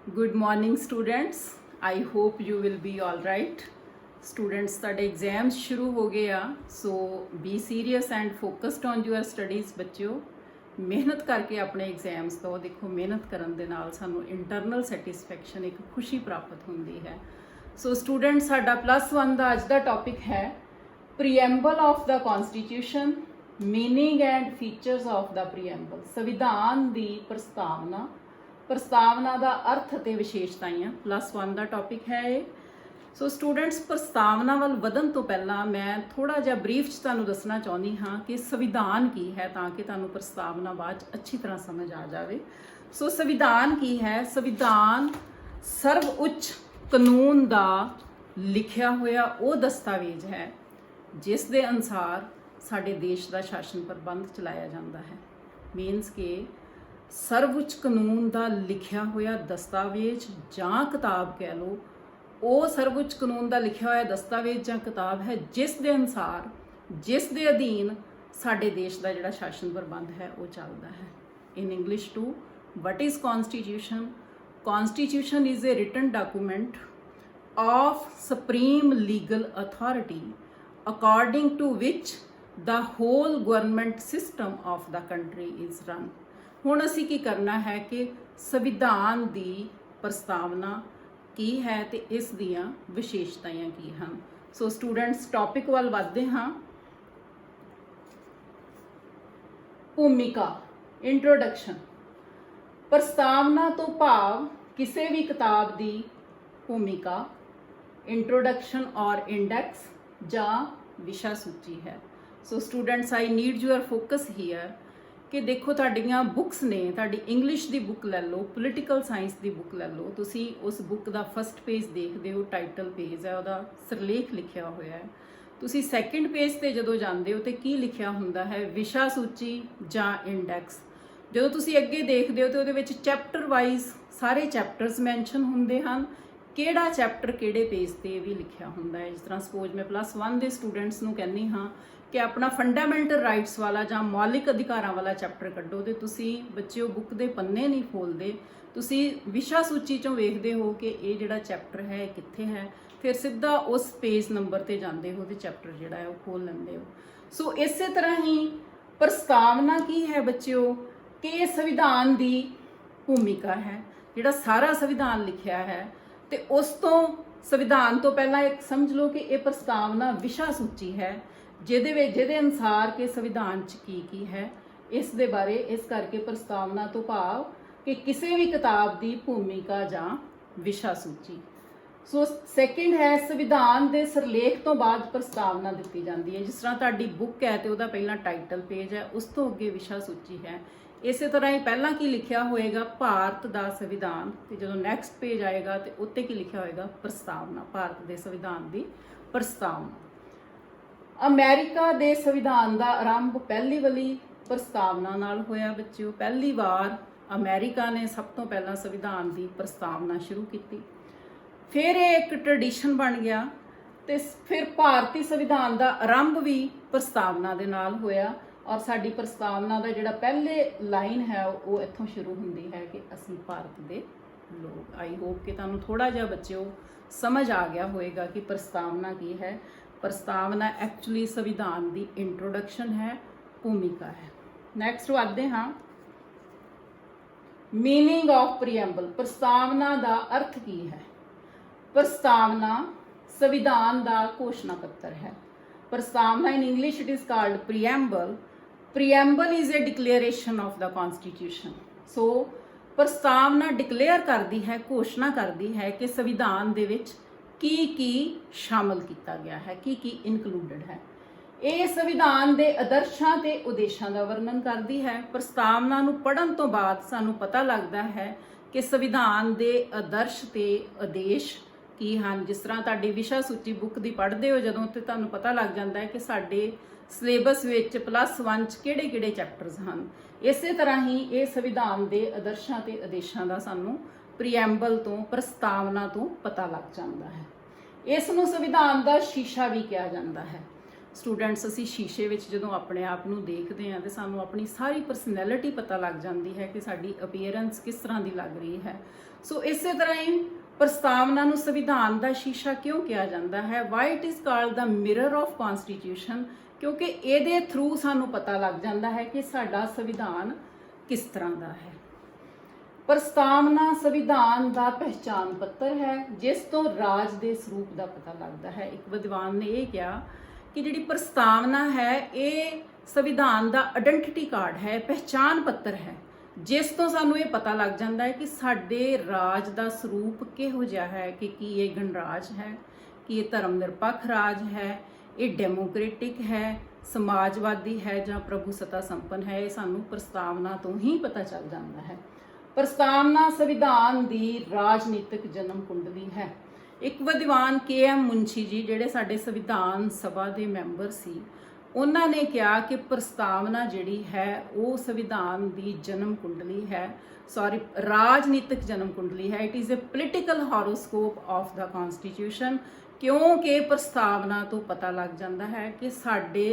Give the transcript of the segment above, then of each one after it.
Good morning students. I hope you will be all right. Students ਤੁਹਾਡੇ exams शुरू हो गए ਆ so be serious and focused on your studies ਬੱਚਿਓ ਮਿਹਨਤ ਕਰਕੇ ਆਪਣੇ ਐਗਜ਼ਾਮਸ ਦੋ ਦੇਖੋ ਮਿਹਨਤ ਕਰਨ ਦੇ ਨਾਲ ਸਾਨੂੰ ਇੰਟਰਨਲ ਸੈਟੀਸਫੈਕਸ਼ਨ ਇੱਕ ਖੁਸ਼ੀ ਪ੍ਰਾਪਤ ਹੁੰਦੀ ਹੈ ਸੋ ਸਟੂਡੈਂਟਸ ਸਾਡਾ +1 ਦਾ ਅੱਜ ਦਾ ਟੌਪਿਕ ਹੈ preamble of the constitution meaning and features of the preamble संविधान की प्रस्तावना का अर्थ ते विशेषताएं +1 का टॉपिक है ये सो स्टूडेंट्स प्रस्तावना वाल वधन तो पहला मैं थोड़ा जिहा ब्रीफ च तुहानूं दसना चाहुंदी हाँ कि संविधान की है ताकि तुहानूं प्रस्तावना बाद अच्छी तरह समझ आ जाए सो संविधान की है संविधान सर्वउच्च कानून का लिखिया होया वो दस्तावेज है जिस दे अनुसार ਸਾਡੇ ਦੇਸ਼ ਦਾ ਸ਼ਾਸਨ ਪ੍ਰਬੰਧ ਚਲਾਇਆ ਜਾਂਦਾ ਹੈ ਮੀਨਸ ਕਿ ਸਰਵਉੱਚ ਕਾਨੂੰਨ ਦਾ ਲਿਖਿਆ ਹੋਇਆ ਦਸਤਾਵੇਜ਼ ਜਾਂ ਕਿਤਾਬ ਕਹਿ ਲਓ ਉਹ ਸਰਵਉੱਚ ਕਾਨੂੰਨ ਦਾ ਲਿਖਿਆ ਹੋਇਆ ਦਸਤਾਵੇਜ਼ ਜਾਂ ਕਿਤਾਬ ਹੈ ਜਿਸ ਦੇ ਅਨੁਸਾਰ ਜਿਸ ਦੇ ਅਧੀਨ ਸਾਡੇ ਦੇਸ਼ ਦਾ ਜਿਹੜਾ ਸ਼ਾਸਨ ਪ੍ਰਬੰਧ ਹੈ ਉਹ ਚੱਲਦਾ ਹੈ in English to what is constitution constitution is a written document of supreme legal authority according to which the whole government system of the country is run ਹੁਣ ਅਸੀਂ ਕੀ ਕਰਨਾ ਹੈ ਕਿ ਸੰਵਿਧਾਨ ਦੀ ਪ੍ਰਸਤਾਵਨਾ ਕੀ ਹੈ ਤੇ ਇਸ ਦੀਆਂ ਵਿਸ਼ੇਸ਼ਤਾਵਾਂ ਕੀ ਹਨ ਸੋ ਸਟੂਡੈਂਟਸ ਟੌਪਿਕ ਵੱਲ ਵਧਦੇ ਹਾਂ ਭੂਮਿਕਾ ਇੰਟਰੋਡਕਸ਼ਨ ਪ੍ਰਸਤਾਵਨਾ ਤੋਂ ਭਾਵ ਕਿਸੇ ਵੀ ਕਿਤਾਬ ਦੀ ਭੂਮਿਕਾ ਇੰਟਰੋਡਕਸ਼ਨ ਔਰ ਇੰਡੈਕਸ ਜਾਂ ਵਿਸ਼ਾ ਸੂਚੀ ਹੈ so students I need your focus here ਕਿ ਦੇਖੋ ਤੁਹਾਡੀਆਂ ਬੁੱਕਸ ਨੇ ਤੁਹਾਡੀ ਇੰਗਲਿਸ਼ ਦੀ ਬੁੱਕ ਲੈ ਲਓ ਪੋਲੀਟੀਕਲ ਸਾਇੰਸ ਦੀ ਬੁੱਕ ਲੈ ਲਓ ਤੁਸੀਂ ਉਸ ਬੁੱਕ ਦਾ ਫਸਟ ਪੇਜ ਦੇਖਦੇ ਹੋ ਟਾਈਟਲ ਪੇਜ ਹੈ ਉਹਦਾ ਸਿਰਲੇਖ ਲਿਖਿਆ ਹੋਇਆ ਹੈ ਤੁਸੀਂ ਸੈਕੰਡ ਪੇਜ ਤੇ ਜਦੋਂ ਜਾਂਦੇ ਹੋ ਤੇ ਕੀ ਲਿਖਿਆ ਹੁੰਦਾ ਹੈ ਵਿਸ਼ਾ ਸੂਚੀ ਜਾਂ ਇੰਡੈਕਸ ਜਦੋਂ ਤੁਸੀਂ ਅੱਗੇ ਦੇਖਦੇ ਹੋ ਤੇ ਉਹਦੇ ਵਿੱਚ ਚੈਪਟਰ ਵਾਈਜ਼ ਸਾਰੇ ਚੈਪਟਰਸ ਮੈਂਸ਼ਨ ਹੁੰਦੇ ਹਨ ਕਿਹੜਾ ਚੈਪਟਰ ਕਿਹੜੇ ਪੇਜ ਤੇ ਵੀ ਲਿਖਿਆ ਹੁੰਦਾ ਹੈ ਜਿਸ ਤਰ੍ਹਾਂ ਸਪੋਜ਼ ਮੈਂ +1 ਦੇ ਸਟੂਡੈਂਟਸ ਨੂੰ ਕਹਿੰਦੀ ਹਾਂ ਕਿ ਆਪਣਾ ਫੰਡਾਮੈਂਟਲ ਰਾਈਟਸ ਵਾਲਾ ਜਾਂ ਮੌਲਿਕ ਅਧਿਕਾਰਾਂ ਵਾਲਾ ਚੈਪਟਰ ਕੱਢੋ ਤੇ ਤੁਸੀਂ ਬੱਚਿਓ ਬੁੱਕ ਦੇ ਪੰਨੇ ਨਹੀਂ ਖੋਲਦੇ ਤੁਸੀਂ ਵਿਸ਼ਾ ਸੂਚੀ ਚੋਂ ਵੇਖਦੇ ਹੋ ਕਿ ਇਹ ਜਿਹੜਾ ਚੈਪਟਰ ਹੈ ਇਹ ਕਿੱਥੇ ਹੈ ਫਿਰ ਸਿੱਧਾ ਉਸ ਪੇਜ ਨੰਬਰ ਤੇ ਜਾਂਦੇ ਹੋ ਤੇ ਚੈਪਟਰ ਜਿਹੜਾ ਹੈ ਉਹ ਖੋਲ ਲੈਂਦੇ ਹੋ ਸੋ ਇਸੇ ਤਰ੍ਹਾਂ ਹੀ ਪ੍ਰਸਤਾਵਨਾ ਕੀ ਹੈ ਬੱਚਿਓ ਕਿ ਇਹ ਸੰਵਿਧਾਨ ਦੀ ਭੂਮਿਕਾ ਹੈ ਜਿਹੜਾ ਸਾਰਾ ਸੰਵਿਧਾਨ ਲਿਖਿਆ ਹੈ ਤੇ ਉਸ ਤੋਂ ਸੰਵਿਧਾਨ ਤੋਂ ਪਹਿਲਾਂ ਇੱਕ ਸਮਝ ਲਓ ਕਿ ਇਹ ਪ੍ਰਸਤਾਵਨਾ ਵਿਸ਼ਾ ਸੂਚੀ ਹੈ ਜਿਹਦੇ ਅਨੁਸਾਰ ਕਿ ਸੰਵਿਧਾਨ 'ਚ ਕੀ ਹੈ ਇਸ ਦੇ ਬਾਰੇ ਇਸ ਕਰਕੇ ਪ੍ਰਸਤਾਵਨਾ ਤੋਂ ਭਾਵ ਕਿ ਕਿਸੇ ਵੀ ਕਿਤਾਬ ਦੀ ਭੂਮਿਕਾ ਜਾਂ ਵਿਸ਼ਾ ਸੂਚੀ ਸੋ ਸੈਕਿੰਡ ਹੈ ਸੰਵਿਧਾਨ ਦੇ ਸਿਰਲੇਖ ਤੋਂ ਬਾਅਦ ਪ੍ਰਸਤਾਵਨਾ ਦਿੱਤੀ ਜਾਂਦੀ ਹੈ ਜਿਸ ਤਰ੍ਹਾਂ ਤੁਹਾਡੀ ਬੁੱਕ ਹੈ ਤੇ ਉਹਦਾ ਪਹਿਲਾਂ ਟਾਈਟਲ ਪੇਜ ਹੈ ਉਸ ਤੋਂ ਅੱਗੇ ਵਿਸ਼ਾ ਸੂਚੀ ਹੈ ਇਸੇ ਤਰ੍ਹਾਂ ਹੀ ਪਹਿਲਾਂ ਕੀ ਲਿਖਿਆ ਹੋਏਗਾ ਭਾਰਤ ਦਾ ਸੰਵਿਧਾਨ ਤੇ ਜਦੋਂ ਨੈਕਸਟ ਪੇਜ ਆਏਗਾ ਤੇ ਉੱਤੇ ਕੀ ਲਿਖਿਆ ਹੋਏਗਾ ਪ੍ਰਸਤਾਵਨਾ ਭਾਰਤ ਦੇ ਸੰਵਿਧਾਨ ਦੀ ਪ੍ਰਸਤਾਵਨਾ ਅਮਰੀਕਾ ਦੇ ਸੰਵਿਧਾਨ ਦਾ ਆਰੰਭ ਪਹਿਲੀ ਵਾਲੀ ਪ੍ਰਸਤਾਵਨਾ ਨਾਲ ਹੋਇਆ ਬੱਚਿਓ ਪਹਿਲੀ ਵਾਰ ਅਮਰੀਕਾ ਨੇ ਸਭ ਤੋਂ ਪਹਿਲਾਂ ਸੰਵਿਧਾਨ ਦੀ ਪ੍ਰਸਤਾਵਨਾ ਸ਼ੁਰੂ ਕੀਤੀ ਫਿਰ ਇਹ ਇੱਕ ਟ੍ਰੈਡੀਸ਼ਨ ਬਣ ਗਿਆ ਤੇ ਫਿਰ ਭਾਰਤੀ ਸੰਵਿਧਾਨ ਦਾ ਆਰੰਭ ਵੀ ਪ੍ਰਸਤਾਵਨਾ ਦੇ ਨਾਲ ਹੋਇਆ ਔਰ ਸਾਡੀ ਪ੍ਰਸਤਾਵਨਾ ਦਾ ਜਿਹੜਾ ਪਹਿਲੇ ਲਾਈਨ ਹੈ ਉਹ ਇੱਥੋਂ ਸ਼ੁਰੂ ਹੁੰਦੀ ਹੈ ਕਿ ਅਸੀਂ ਭਾਰਤ ਦੇ ਲੋਕ ਆਈ ਹੋਪ ਕਿ ਤੁਹਾਨੂੰ ਥੋੜਾ ਜਿਹਾ ਬੱਚਿਓ ਸਮਝ ਆ ਗਿਆ ਹੋਵੇਗਾ ਕਿ ਪ੍ਰਸਤਾਵਨਾ ਕੀ ਹੈ ਪ੍ਰਸਤਾਵਨਾ ਐਕਚੁਅਲੀ ਸੰਵਿਧਾਨ ਦੀ ਇੰਟਰੋਡਕਸ਼ਨ ਹੈ ਭੂਮਿਕਾ ਹੈ ਨੈਕਸਟ ਵਧਦੇ ਹਾਂ ਮੀਨਿੰਗ ਆਫ ਪ੍ਰੀਐਂਬਲ ਪ੍ਰਸਤਾਵਨਾ ਦਾ ਅਰਥ ਕੀ ਹੈ ਪ੍ਰਸਤਾਵਨਾ ਸੰਵਿਧਾਨ ਦਾ ਘੋਸ਼ਣਾ ਪੱਤਰ ਹੈ ਪ੍ਰਸਤਾਵਨਾ in English it is called preamble preamble is a declaration of the constitution so ਪ੍ਰਸਤਾਵਨਾ ਡਿਕਲੇਅਰ ਕਰਦੀ ਹੈ ਘੋਸ਼ਣਾ ਕਰਦੀ ਹੈ ਕਿ ਸੰਵਿਧਾਨ ਦੇ ਵਿੱਚ ਕੀ ਸ਼ਾਮਲ ਕੀਤਾ ਗਿਆ ਹੈ ਕੀ ਇਨਕਲੂਡਡ ਹੈ ਇਹ ਸੰਵਿਧਾਨ ਦੇ ਆਦਰਸ਼ਾਂ ਤੇ ਉਦੇਸ਼ਾਂ ਦਾ ਵਰਣਨ ਕਰਦੀ ਹੈ ਪ੍ਰਸਤਾਵਨਾ ਨੂੰ ਪੜ੍ਹਨ ਤੋਂ ਬਾਅਦ ਸਾਨੂੰ ਪਤਾ ਲੱਗਦਾ ਹੈ ਕਿ ਸੰਵਿਧਾਨ ਦੇ ਆਦਰਸ਼ ਤੇ ਉਦੇਸ਼ ਕੀ ਹਨ ਜਿਸ ਤਰ੍ਹਾਂ ਤੁਹਾਡੀ ਵਿਸ਼ਾ ਸੂਚੀ ਬੁੱਕ ਦੀ ਪੜ੍ਹਦੇ ਹੋ ਜਦੋਂ ਤੇ ਤੁਹਾਨੂੰ ਪਤਾ ਲੱਗ ਜਾਂਦਾ ਹੈ ਕਿ ਸਾਡੇ ਸਿਲੇਬਸ ਵਿੱਚ +1 'ਚ ਕਿਹੜੇ ਚੈਪਟਰਸ ਹਨ ਇਸੇ ਤਰ੍ਹਾਂ ਹੀ ਇਹ ਸੰਵਿਧਾਨ ਦੇ ਆਦਰਸ਼ਾਂ ਤੇ ਉਦੇਸ਼ਾਂ ਦਾ ਸਾਨੂੰ ਪ੍ਰੀਐਂਬਲ ਤੋਂ ਪ੍ਰਸਤਾਵਨਾ ਤੋਂ ਪਤਾ ਲੱਗ ਜਾਂਦਾ ਹੈ ਇਸ ਨੂੰ ਸੰਵਿਧਾਨ ਦਾ ਸ਼ੀਸ਼ਾ ਵੀ ਕਿਹਾ ਜਾਂਦਾ ਹੈ ਸਟੂਡੈਂਟਸ ਅਸੀਂ ਸ਼ੀਸ਼ੇ ਵਿੱਚ ਜਦੋਂ ਆਪਣੇ ਆਪ ਨੂੰ ਦੇਖਦੇ ਹਾਂ ਤੇ ਸਾਨੂੰ ਆਪਣੀ ਸਾਰੀ ਪਰਸਨੈਲਿਟੀ ਪਤਾ ਲੱਗ ਜਾਂਦੀ ਹੈ ਕਿ ਸਾਡੀ ਅਪੀਅਰੈਂਸ ਕਿਸ ਤਰ੍ਹਾਂ ਦੀ ਲੱਗ ਰਹੀ ਹੈ ਸੋ ਇਸੇ ਤਰ੍ਹਾਂ ਹੀ ਪ੍ਰਸਤਾਵਨਾ ਨੂੰ ਸੰਵਿਧਾਨ ਦਾ ਸ਼ੀਸ਼ਾ ਕਿਉਂ ਕਿਹਾ ਜਾਂਦਾ ਹੈ? Y it is called the mirror of constitution, ਕਿਉਂਕਿ ਇਹਦੇ ਥਰੂ ਸਾਨੂੰ ਪਤਾ ਲੱਗ ਜਾਂਦਾ ਹੈ ਕਿ ਸਾਡਾ ਸੰਵਿਧਾਨ ਕਿਸ ਤਰ੍ਹਾਂ ਦਾ ਹੈ। ਪ੍ਰਸਤਾਵਨਾ ਸੰਵਿਧਾਨ ਦਾ ਪਹਿਚਾਣ ਪੱਤਰ ਹੈ ਜਿਸ ਤੋਂ ਰਾਜ ਦੇ ਸਰੂਪ ਦਾ ਪਤਾ ਲੱਗਦਾ ਹੈ। ਇੱਕ ਵਿਦਵਾਨ ਨੇ ਇਹ ਕਿਹਾ ਕਿ ਜਿਹੜੀ ਪ੍ਰਸਤਾਵਨਾ ਹੈ ਇਹ ਸੰਵਿਧਾਨ ਦਾ ਆਇਡੈਂਟੀਟੀ ਕਾਰਡ ਹੈ, ਪਹਿਚਾਣ ਪੱਤਰ ਹੈ, ਜਿਸ ਤੋਂ ਸਾਨੂੰ ਇਹ ਪਤਾ ਲੱਗ ਜਾਂਦਾ ਹੈ ਕਿ ਸਾਡੇ ਰਾਜ ਦਾ ਸਰੂਪ ਕਿਹੋ ਜਿਹਾ ਹੈ, ਕਿ ਕੀ ਇਹ ਗਣਰਾਜ ਹੈ, ਕਿ ਇਹ ਧਰਮ ਨਿਰਪੱਖ ਰਾਜ ਹੈ, ਇਹ ਡੈਮੋਕ੍ਰੈਟਿਕ ਹੈ, ਸਮਾਜਵਾਦੀ ਹੈ ਜਾਂ ਪ੍ਰਭੂ ਸੱਤਾ ਸੰਪੰਨ ਹੈ। ਇਹ ਸਾਨੂੰ ਪ੍ਰਸਤਾਵਨਾ ਤੋਂ ਹੀ ਪਤਾ ਚੱਲ ਜਾਂਦਾ ਹੈ। ਪ੍ਰਸਤਾਵਨਾ ਸੰਵਿਧਾਨ ਦੀ ਰਾਜਨੀਤਿਕ ਜਨਮ ਕੁੰਡਲੀ ਹੈ। ਇੱਕ ਵਿਦਵਾਨ KM ਮੁੰਸ਼ੀ ਜੀ, ਜਿਹੜੇ ਸਾਡੇ ਸੰਵਿਧਾਨ ਸਭਾ ਦੇ ਮੈਂਬਰ ਸੀ, ਉਹਨਾਂ ਨੇ ਕਿਹਾ ਕਿ ਪ੍ਰਸਤਾਵਨਾ ਜਿਹੜੀ ਹੈ ਉਹ ਸੰਵਿਧਾਨ ਦੀ ਜਨਮ ਕੁੰਡਲੀ ਹੈ, ਰਾਜਨੀਤਿਕ ਜਨਮ ਕੁੰਡਲੀ ਹੈ। It is a political horoscope of the constitution, ਕਿਉਂਕਿ ਪ੍ਰਸਤਾਵਨਾ ਤੋਂ ਪਤਾ ਲੱਗ ਜਾਂਦਾ ਹੈ ਕਿ ਸਾਡੇ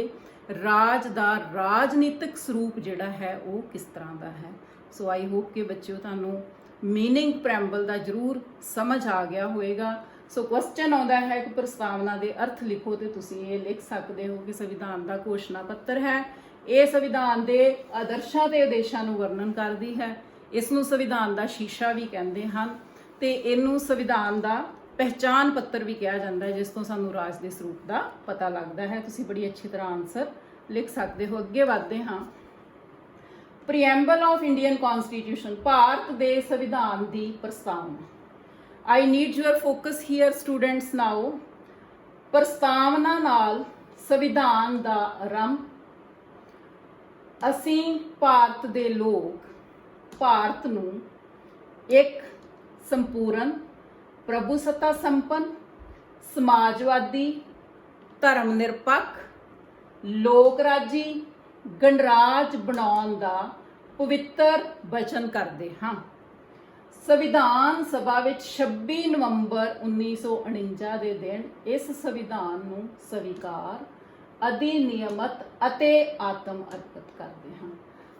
ਰਾਜ ਦਾ ਰਾਜਨੀਤਿਕ ਸਰੂਪ ਜਿਹੜਾ ਹੈ ਉਹ ਕਿਸ ਤਰ੍ਹਾਂ ਦਾ ਹੈ। ਸੋ ਆਈ ਹੋਪ ਕਿ ਬੱਚਿਓ ਤੁਹਾਨੂੰ ਮੀਨਿੰਗ ਪ੍ਰੈਂਬਲ ਦਾ ਜ਼ਰੂਰ ਸਮਝ ਆ ਗਿਆ ਹੋਵੇਗਾ। ਸੋ ਕੁਐਸਚਨ ਆਉਂਦਾ ਹੈ ਕਿ ਪ੍ਰਸਤਾਵਨਾ ਦੇ ਅਰਥ ਲਿਖੋ, ਤੇ ਤੁਸੀਂ ਇਹ ਲਿਖ ਸਕਦੇ ਹੋ ਕਿ ਸੰਵਿਧਾਨ ਦਾ ਘੋਸ਼ਣਾ ਪੱਤਰ ਹੈ। ਇਹ ਸੰਵਿਧਾਨ ਦੇ ਆਦਰਸ਼ਾਂ ਤੇ ਉਦੇਸ਼ਾਂ ਨੂੰ ਵਰਣਨ ਕਰਦੀ ਹੈ। ਇਸ ਨੂੰ ਸੰਵਿਧਾਨ ਦਾ ਸ਼ੀਸ਼ਾ ਵੀ ਕਹਿੰਦੇ ਹਨ ਤੇ ਇਹਨੂੰ ਸੰਵਿਧਾਨ ਦਾ ਪਹਿਚਾਣ ਪੱਤਰ ਵੀ ਕਿਹਾ ਜਾਂਦਾ ਹੈ, ਜਿਸ ਤੋਂ ਸਾਨੂੰ ਰਾਜ ਦੇ ਸਰੂਪ ਦਾ ਪਤਾ ਲੱਗਦਾ ਹੈ। ਤੁਸੀਂ ਬੜੀ ਅੱਛੀ ਤਰ੍ਹਾਂ ਆਨਸਰ ਲਿਖ ਸਕਦੇ ਹੋ। ਅੱਗੇ ਵਧਦੇ ਹਾਂ। Preamble of Indian constitution, Bharat ਦੇ ਸੰਵਿਧਾਨ ਦੀ ਪ੍ਰਸਤਾਵਨਾ। I need your focus here students now. ਪ੍ਰਸਤਾਵਨਾ ਨਾਲ ਸੰਵਿਧਾਨ ਦਾ ਆਰੰਭ। ਅਸੀਂ ਭਾਰਤ ਦੇ ਲੋਕ ਭਾਰਤ ਨੂੰ ਇੱਕ ਸੰਪੂਰਨ ਪ੍ਰਭੂ ਸੱਤਾ ਸੰਪੰਨ ਸਮਾਜਵਾਦੀ ਧਰਮ ਨਿਰਪੱਖ ਲੋਕ ਰਾਜੀ ਗਣਰਾਜ ਬਣਾਉਣ ਦਾ ਪਵਿੱਤਰ ਵਚਨ ਕਰਦੇ ਹਾਂ। ਸੰਵਿਧਾਨ ਸਭਾ ਵਿੱਚ 26 ਨਵੰਬਰ 1949 ਦੇ ਦਿਨ ਇਸ ਸੰਵਿਧਾਨ ਨੂੰ ਸਵੀਕਾਰ, ਅਧਿਨਿਯਮਤ ਅਤੇ ਆਤਮ ਅਰਪਿਤ ਕਰਦੇ ਹਾਂ।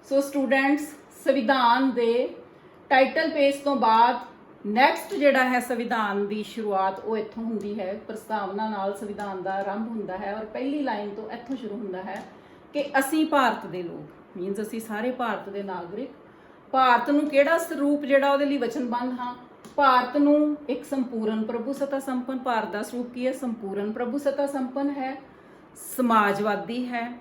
ਸੋ ਸਟੂਡੈਂਟਸ, ਸੰਵਿਧਾਨ ਦੇ ਟਾਈਟਲ ਪੇਜ ਤੋਂ ਬਾਅਦ ਨੈਕਸਟ ਜਿਹੜਾ ਹੈ ਸੰਵਿਧਾਨ ਦੀ ਸ਼ੁਰੂਆਤ ਉਹ ਇੱਥੋਂ ਹੁੰਦੀ ਹੈ। ਪ੍ਰਸਤਾਵਨਾ ਨਾਲ ਸੰਵਿਧਾਨ ਦਾ ਆਰੰਭ ਹੁੰਦਾ ਹੈ ਔਰ ਪਹਿਲੀ ਲਾਈਨ ਤੋਂ ਇੱਥੋਂ ਸ਼ੁਰੂ ਹੁੰਦਾ ਹੈ ਕਿ ਅਸੀਂ ਭਾਰਤ ਦੇ ਲੋਕ, ਮੀਨਸ ਅਸੀਂ ਸਾਰੇ ਭਾਰਤ ਦੇ ਨਾਗਰਿਕ, ਭਾਰਤ ਨੂੰ ਕਿਹੜਾ ਸਰੂਪ ਜਿਹੜਾ ਉਹਦੇ ਲਈ ਵਚਨਬੱਧ ਹਾਂ? ਭਾਰਤ ਨੂੰ ਇੱਕ ਸੰਪੂਰਨ ਪ੍ਰਭੂ ਸੱਤਾ ਸੰਪੰਨ, ਭਾਰਤ ਦਾ ਸਰੂਪ ਕੀ ਹੈ? ਸੰਪੂਰਨ ਪ੍ਰਭੂ ਸੱਤਾ ਸੰਪੰਨ ਹੈ, ਸਮਾਜਵਾਦੀ ਹੈ,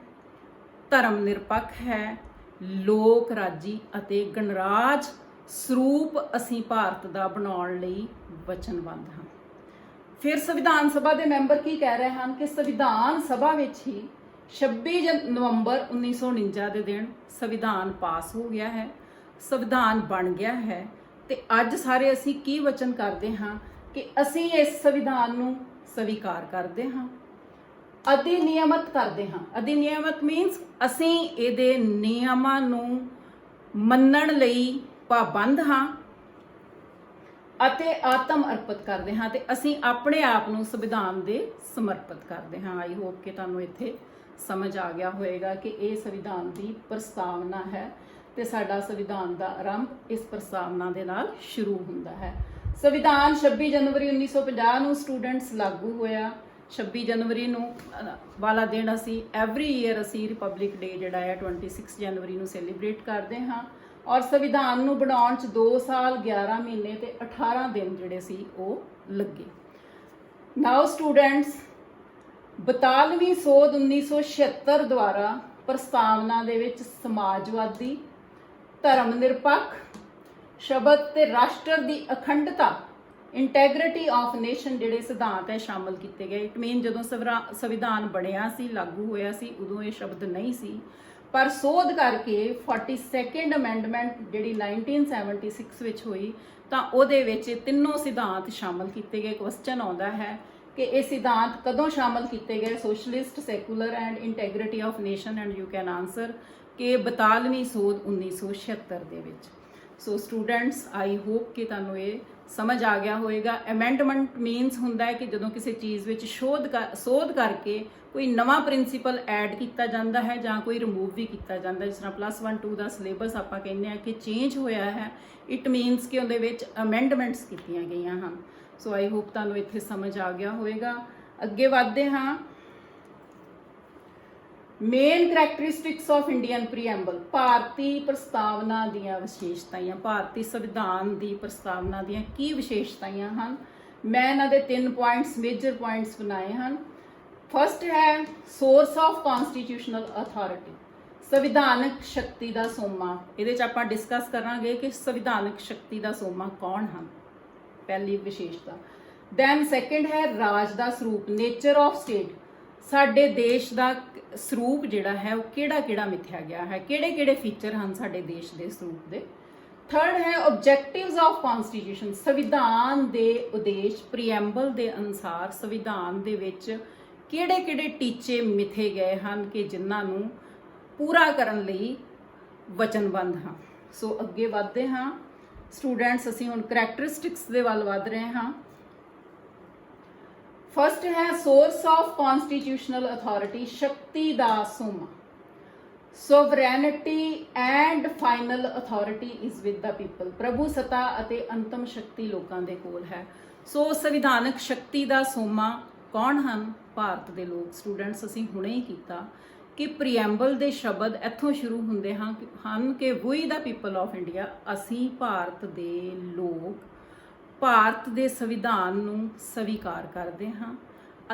ਧਰਮ ਨਿਰਪੱਖ ਹੈ, ਲੋਕ ਰਾਜੀ ਅਤੇ ਗਣਰਾਜ ਸਰੂਪ ਅਸੀਂ ਭਾਰਤ ਦਾ ਬਣਾਉਣ ਲਈ ਵਚਨਬੱਧ ਹਾਂ। ਫਿਰ ਸੰਵਿਧਾਨ ਸਭਾ ਦੇ ਮੈਂਬਰ ਕੀ ਕਹਿ ਰਹੇ ਹਨ ਕਿ ਸੰਵਿਧਾਨ ਸਭਾ ਵਿੱਚ ਹੀ 26 ਨਵੰਬਰ 1949 ਦੇ ਦਿਨ ਸੰਵਿਧਾਨ ਪਾਸ ਹੋ ਗਿਆ ਹੈ, ਸੰਵਿਧਾਨ ਬਣ ਗਿਆ ਹੈ, ਤੇ ਅੱਜ ਸਾਰੇ ਅਸੀਂ ਕੀ ਵਚਨ ਕਰਦੇ ਹਾਂ ਕਿ ਅਸੀਂ ਇਸ ਸੰਵਿਧਾਨ ਨੂੰ ਸਵੀਕਾਰ ਕਰਦੇ ਹਾਂ, ਅਧਿਨਿਯਮਤ ਕਰਦੇ ਹਾਂ। ਅਧਿਨਿਯਮਤ ਮੀਨਸ ਅਸੀਂ ਇਹਦੇ ਨਿਯਮਾਂ ਨੂੰ ਮੰਨਣ ਲਈ ਪਾਬੰਦ ਹਾਂ ਅਤੇ ਆਤਮ ਅਰਪਿਤ ਕਰਦੇ ਹਾਂ, ਤੇ ਅਸੀਂ ਆਪਣੇ ਆਪ ਨੂੰ ਸੰਵਿਧਾਨ ਦੇ ਸਮਰਪਿਤ ਕਰਦੇ ਹਾਂ। ਆਈ ਹੋਪ ਕਿ ਤੁਹਾਨੂੰ ਇੱਥੇ ਸਮਝ ਆ ਗਿਆ ਹੋਵੇਗਾ ਕਿ ਇਹ ਸੰਵਿਧਾਨ ਦੀ ਪ੍ਰਸਤਾਵਨਾ ਹੈ ਤੇ ਸਾਡਾ ਸੰਵਿਧਾਨ ਦਾ ਆਰੰਭ ਇਸ ਪ੍ਰਸਤਾਵਨਾ ਦੇ ਨਾਲ ਸ਼ੁਰੂ ਹੁੰਦਾ ਹੈ। ਸੰਵਿਧਾਨ 26 ਜਨਵਰੀ 1950 ਨੂੰ ਸਟੂਡੈਂਟਸ ਲਾਗੂ ਹੋਇਆ। 26 ਜਨਵਰੀ ਨੂੰ ਵਾਲਾ ਦਿਨ ਅਸੀਂ ਐਵਰੀ ਈਅਰ ਅਸੀਂ ਰਿਪਬਲਿਕ ਡੇ ਜਿਹੜਾ ਹੈ 26 ਜਨਵਰੀ ਨੂੰ ਸੈਲੀਬ੍ਰੇਟ ਕਰਦੇ ਹਾਂ ਔਰ ਸੰਵਿਧਾਨ ਨੂੰ ਬਣਾਉਣ 'ਚ 2 ਸਾਲ 11 ਮਹੀਨੇ ਤੇ 18 ਦਿਨ ਜਿਹੜੇ ਸੀ ਉਹ ਲੱਗੇ। ਨਾਓ ਸਟੂਡੈਂਟਸ, 42ਵੀਂ ਸੋਧ 1976 ਦੁਆਰਾ ਪ੍ਰਸਤਾਵਨਾ ਦੇ ਵਿੱਚ ਸਮਾਜਵਾਦੀ, ਧਰਮ ਨਿਰਪੱਖ ਸ਼ਬਦ ਤੇ ਰਾਸ਼ਟਰ ਦੀ ਅਖੰਡਤਾ, ਇੰਟੈਗ੍ਰਿਟੀ ਆਫ ਨੇਸ਼ਨ ਜਿਹੜੇ ਸਿਧਾਂਤ ਹੈ ਸ਼ਾਮਲ ਕੀਤੇ ਗਏ। ਇਟ ਮੀਨ ਜਦੋਂ ਸੰਵਿਧਾਨ ਬਣਿਆ ਸੀ, ਲਾਗੂ ਹੋਇਆ ਸੀ, ਉਦੋਂ ਇਹ ਸ਼ਬਦ ਨਹੀਂ ਸੀ, ਪਰ ਸੋਧ ਕਰਕੇ 42nd ਅਮੈਂਡਮੈਂਟ ਜਿਹੜੀ 1976 ਵਿੱਚ ਹੋਈ ਤਾਂ ਉਹਦੇ ਵਿੱਚ ਇਹ ਤਿੰਨੋਂ ਸਿਧਾਂਤ ਸ਼ਾਮਲ ਕੀਤੇ ਗਏ। ਕੁਐਸਚਨ ਆਉਂਦਾ ਹੈ ਕਿ ਇਹ ਸਿਧਾਂਤ ਕਦੋਂ ਸ਼ਾਮਲ ਕੀਤੇ ਗਏ? Socialist, secular and integrity of nation, and you can answer ਕਿ 42ਵੀਂ ਸੋਧ 1976 ਦੇ ਵਿੱਚ। ਸੋ ਸਟੂਡੈਂਟਸ, ਆਈ ਹੋਪ ਕਿ ਤੁਹਾਨੂੰ ਇਹ ਸਮਝ ਆ ਗਿਆ ਹੋਵੇਗਾ। ਅਮੈਂਡਮੈਂਟ ਮੀਨਸ ਹੁੰਦਾ ਹੈ ਕਿ ਜਦੋਂ ਕਿਸੇ ਚੀਜ਼ ਵਿੱਚ ਸੋਧ ਕਰਕੇ ਕੋਈ ਨਵਾਂ ਪ੍ਰਿੰਸੀਪਲ ਐਡ ਕੀਤਾ ਜਾਂਦਾ ਹੈ ਜਾਂ ਕੋਈ ਰਿਮੂਵ ਵੀ ਕੀਤਾ ਜਾਂਦਾ। ਜਿਸ ਤਰ੍ਹਾਂ +1 2 ਦਾ ਸਿਲੇਬਸ ਆਪਾਂ ਕਹਿੰਦੇ ਆ ਕਿ ਚੇਂਜ ਹੋਇਆ ਹੈ, ਇਟ ਮੀਨਸ ਕਿ ਉਹਦੇ ਵਿੱਚ ਅਮੈਂਡਮੈਂਟਸ ਕੀਤੀਆਂ ਗਈਆਂ ਹਨ। ਸੋ ਆਈ ਹੋਪ ਤੁਹਾਨੂੰ ਇੱਥੇ ਸਮਝ ਆ ਗਿਆ ਹੋਵੇਗਾ। ਅੱਗੇ ਵਧਦੇ ਹਾਂ। ਮੇਨ ਕਰੈਕਟਰਿਸਟਿਕਸ ਆਫ ਇੰਡੀਅਨ ਪ੍ਰੀਐਂਬਲ, ਭਾਰਤੀ ਪ੍ਰਸਤਾਵਨਾ ਦੀਆਂ ਵਿਸ਼ੇਸ਼ਤਾਵਾਂ, ਭਾਰਤੀ ਸੰਵਿਧਾਨ ਦੀ ਪ੍ਰਸਤਾਵਨਾ ਦੀਆਂ ਕੀ ਵਿਸ਼ੇਸ਼ਤਾਵਾਂ ਹਨ। ਮੈਂ ਇਹਨਾਂ ਦੇ 3 ਪੁਆਇੰਟਸ, ਮੇਜਰ ਪੁਆਇੰਟਸ ਬਣਾਏ ਹਨ। ਫਸਟ ਹੈ ਸੋਰਸ ਆਫ ਕਨਸਟੀਟਿਊਸ਼ਨਲ ਅਥਾਰਟੀ, ਸੰਵਿਧਾਨਕ ਸ਼ਕਤੀ ਦਾ ਸੋਮਾ। ਇਹਦੇ 'ਚ ਆਪਾਂ ਡਿਸਕਸ ਕਰਾਂਗੇ ਕਿ ਸੰਵਿਧਾਨਕ ਸ਼ਕਤੀ ਦਾ ਸੋਮਾ ਕੌਣ ਹਨ, ਪਹਿਲੀ ਵਿਸ਼ੇਸ਼ਤਾ। ਦੈਨ ਸੈਕੰਡ ਹੈ ਰਾਜ ਦਾ ਸਰੂਪ, ਨੇਚਰ ਆਫ ਸਟੇਟ, ਸਾਡੇ ਦੇਸ਼ ਦਾ ਸਰੂਪ ਜਿਹੜਾ ਹੈ ਉਹ ਕਿਹੜਾ ਮਿਥਿਆ ਗਿਆ ਹੈ, ਕਿਹੜੇ ਫੀਚਰ ਹਨ ਸਾਡੇ ਦੇਸ਼ ਦੇ ਸਰੂਪ ਦੇ। ਥਰਡ ਹੈ ਆਬਜੈਕਟਿਵਸ ਆਫ ਕਨਸਟੀਟਿਊਸ਼ਨ, ਸੰਵਿਧਾਨ ਦੇ ਉਦੇਸ਼, ਪ੍ਰੀਐਂਬਲ ਦੇ ਅਨੁਸਾਰ ਸੰਵਿਧਾਨ ਦੇ ਵਿੱਚ ਕਿਹੜੇ ਟੀਚੇ ਮਿਥੇ ਗਏ ਹਨ ਕਿ ਜਿਨ੍ਹਾਂ ਨੂੰ ਪੂਰਾ ਕਰਨ ਲਈ ਵਚਨਬੱਧ ਹਾਂ। ਸੋ ਅੱਗੇ ਵਧਦੇ ਹਾਂ ਸਟੂਡੈਂਟਸ, ਅਸੀਂ ਹੁਣ ਕਰੈਕਟਰਿਸਟਿਕਸ ਦੇ ਵੱਲ ਵਧ ਰਹੇ ਹਾਂ। ਫਸਟ ਹੈ ਸੋਰਸ ਆਫ ਕਨਸਟੀਟਿਊਸ਼ਨਲ ਅਥਾਰਟੀ, ਸ਼ਕਤੀ ਦਾ ਸੋਮਾ। Sovereignty and final authority is with the people, ਪ੍ਰਭੂ ਸੱਤਾ ਅਤੇ ਅੰਤਮ ਸ਼ਕਤੀ ਲੋਕਾਂ ਦੇ ਕੋਲ ਹੈ। ਸੋ ਸੰਵਿਧਾਨਕ ਸ਼ਕਤੀ ਦਾ ਸੋਮਾ ਕੌਣ ਹਨ, ਭਾਰਤ ਦੇ ਲੋਕ। ਸਟੂਡੈਂਟਸ ਅਸੀਂ ਹੁਣੇ ਹੀ ਕੀਤਾ ਕਿ ਪ੍ਰੀਐਂਬਲ ਦੇ ਸ਼ਬਦ ਇੱਥੋਂ ਸ਼ੁਰੂ ਹੁੰਦੇ ਹਨ ਕਿ ਵੀ ਦਾ ਪੀਪਲ ਆਫ ਇੰਡੀਆ, ਅਸੀਂ ਭਾਰਤ ਦੇ ਲੋਕ ਭਾਰਤ ਦੇ ਸੰਵਿਧਾਨ ਨੂੰ ਸਵੀਕਾਰ ਕਰਦੇ ਹਾਂ,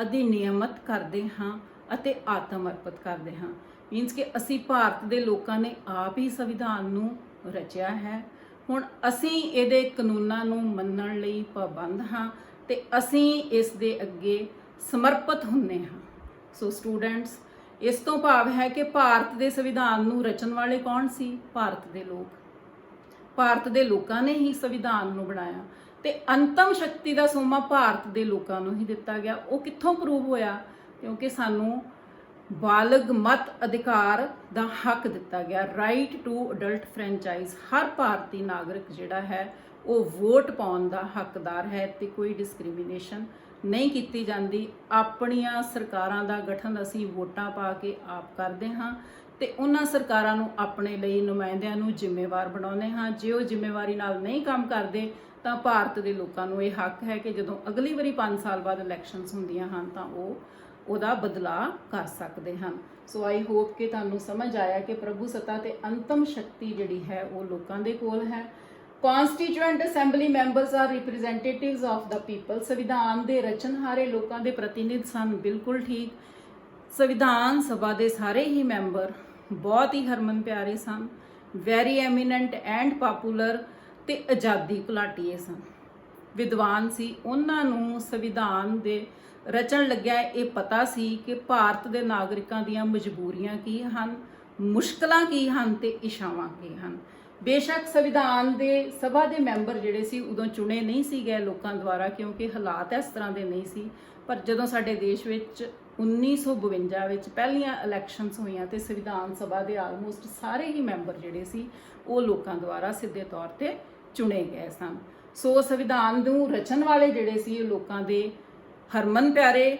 ਅਧਿਨਿਯਮਤ ਕਰਦੇ ਹਾਂ ਅਤੇ ਆਤਮ ਅਰਪਿਤ ਕਰਦੇ ਹਾਂ। ਮੀਨਸ ਕਿ ਅਸੀਂ ਭਾਰਤ ਦੇ ਲੋਕਾਂ ਨੇ ਆਪ ਹੀ ਸੰਵਿਧਾਨ ਨੂੰ ਰਚਿਆ ਹੈ। ਹੁਣ ਅਸੀਂ ਇਹਦੇ ਕਾਨੂੰਨਾਂ ਨੂੰ ਮੰਨਣ ਲਈ ਪਾਬੰਦ ਹਾਂ ਤੇ ਅਸੀਂ ਇਸ ਦੇ ਅੱਗੇ ਸਮਰਪਿਤ ਹੁੰਦੇ ਹਾਂ। ਸੋ ਸਟੂਡੈਂਟਸ, ਇਸ ਤੋਂ ਭਾਵ ਹੈ ਕਿ ਭਾਰਤ ਦੇ ਸੰਵਿਧਾਨ ਨੂੰ ਰਚਣ ਵਾਲੇ ਕੌਣ ਸੀ, ਭਾਰਤ ਦੇ ਲੋਕ। ਭਾਰਤ ਦੇ ਲੋਕਾਂ ਨੇ ਹੀ ਸੰਵਿਧਾਨ ਨੂੰ ਬਣਾਇਆ ਤੇ ਅੰਤਮ ਸ਼ਕਤੀ ਦਾ ਸੋਮਾ ਭਾਰਤ ਦੇ ਲੋਕਾਂ ਨੂੰ ਹੀ ਦਿੱਤਾ ਗਿਆ। ਉਹ ਕਿੱਥੋਂ ਪ੍ਰੂਵ ਹੋਇਆ, ਕਿਉਂਕਿ ਸਾਨੂੰ ਬਾਲਗ ਮਤ ਅਧਿਕਾਰ ਦਾ ਹੱਕ ਦਿੱਤਾ ਗਿਆ, ਰਾਈਟ ਟੂ ਅਡਲਟ ਫਰੈਂਚਾਈਜ਼। ਹਰ ਭਾਰਤੀ ਨਾਗਰਿਕ ਜਿਹੜਾ ਹੈ ਉਹ ਵੋਟ ਪਾਉਣ ਦਾ ਹੱਕਦਾਰ ਹੈ ਤੇ ਕੋਈ ਡਿਸਕ੍ਰਿਮੀਨੇਸ਼ਨ ਨਹੀਂ ਕੀਤੀ ਜਾਂਦੀ। ਆਪਣੀਆਂ ਸਰਕਾਰਾਂ ਦਾ ਗਠਨ ਅਸੀਂ ਵੋਟਾਂ ਪਾ ਕੇ ਆਪ ਕਰਦੇ ਹਾਂ ਤੇ ਉਹਨਾਂ ਸਰਕਾਰਾਂ ਨੂੰ ਆਪਣੇ ਲਈ ਨੁਮਾਇੰਦਿਆਂ ਨੂੰ ਜ਼ਿੰਮੇਵਾਰ ਬਣਾਉਂਦੇ ਹਾਂ। ਜੇ ਉਹ ਜ਼ਿੰਮੇਵਾਰੀ ਨਾਲ ਨਹੀਂ ਕੰਮ ਕਰਦੇ ਤਾਂ ਭਾਰਤ ਦੇ ਲੋਕਾਂ ਨੂੰ ਇਹ ਹੱਕ ਹੈ ਕਿ ਜਦੋਂ ਅਗਲੀ ਵਾਰੀ 5 ਸਾਲ ਬਾਅਦ ਇਲੈਕਸ਼ਨਸ ਹੁੰਦੀਆਂ ਹਨ ਤਾਂ ਉਹ ਉਹਦਾ ਬਦਲਾਅ ਕਰ ਸਕਦੇ ਹਨ। ਸੋ ਆਈ ਹੋਪ ਕਿ ਤੁਹਾਨੂੰ ਸਮਝ ਆਇਆ ਕਿ ਪ੍ਰਭੂ ਸੱਤਾ ਤੇ ਅੰਤਮ ਸ਼ਕਤੀ ਜਿਹੜੀ ਹੈ ਉਹ ਲੋਕਾਂ ਦੇ ਕੋਲ ਹੈ। Constituent assembly members are representatives of the people, ਸੰਵਿਧਾਨ ਦੇ ਰਚਨਹਾਰੇ ਲੋਕਾਂ ਦੇ ਪ੍ਰਤੀਨਿਧ ਸਨ। ਬਿਲਕੁਲ ਠੀਕ। ਸੰਵਿਧਾਨ ਸਭਾ ਦੇ ਸਾਰੇ ਹੀ ਮੈਂਬਰ ਬਹੁਤ ਹੀ ਹਰਮਨ ਪਿਆਰੇ ਸਨ, ਵੈਰੀ ਐਮੀਨੈਂਟ ਐਂਡ ਪਪੂਲਰ ਤੇ ਆਜ਼ਾਦੀ ਘੁਲਾਟੀਏ ਸਨ, ਵਿਦਵਾਨ ਸੀ। ਉਹਨਾਂ ਨੂੰ ਸੰਵਿਧਾਨ ਦੇ ਰਚਣ ਲੱਗਿਆ ਇਹ ਪਤਾ ਸੀ ਕਿ ਭਾਰਤ ਦੇ ਨਾਗਰਿਕਾਂ ਦੀਆਂ ਮਜਬੂਰੀਆਂ ਕੀ ਹਨ, ਮੁਸ਼ਕਲਾਂ ਕੀ ਹਨ ਤੇ ਇਛਾਵਾਂ ਕੀ ਹਨ। ਬੇਸ਼ੱਕ ਸੰਵਿਧਾਨ ਦੇ ਸਭਾ ਦੇ ਮੈਂਬਰ ਜਿਹੜੇ ਸੀ ਉਦੋਂ ਚੁਣੇ ਨਹੀਂ ਸੀ ਗਏ ਲੋਕਾਂ ਦੁਆਰਾ, ਕਿਉਂਕਿ ਹਾਲਾਤ ਇਸ ਤਰ੍ਹਾਂ ਦੇ ਨਹੀਂ ਸੀ। ਪਰ ਜਦੋਂ ਸਾਡੇ ਦੇਸ਼ ਵਿੱਚ 1952 ਵਿੱਚ ਪਹਿਲੀਆਂ ਇਲੈਕਸ਼ਨਸ ਹੋਈਆਂ ਤੇ ਸੰਵਿਧਾਨ ਸਭਾ ਦੇ ਆਲਮੋਸਟ ਸਾਰੇ ਹੀ ਮੈਂਬਰ ਜਿਹੜੇ ਸੀ ਉਹ ਲੋਕਾਂ ਦੁਆਰਾ ਸਿੱਧੇ ਤੌਰ ਤੇ ਚੁਣੇ ਗਏ ਸਨ। ਸੋ ਸੰਵਿਧਾਨ ਨੂੰ ਰਚਣ ਵਾਲੇ ਜਿਹੜੇ ਸੀ ਉਹ ਲੋਕਾਂ ਦੇ ਹਰਮਨ ਪਿਆਰੇ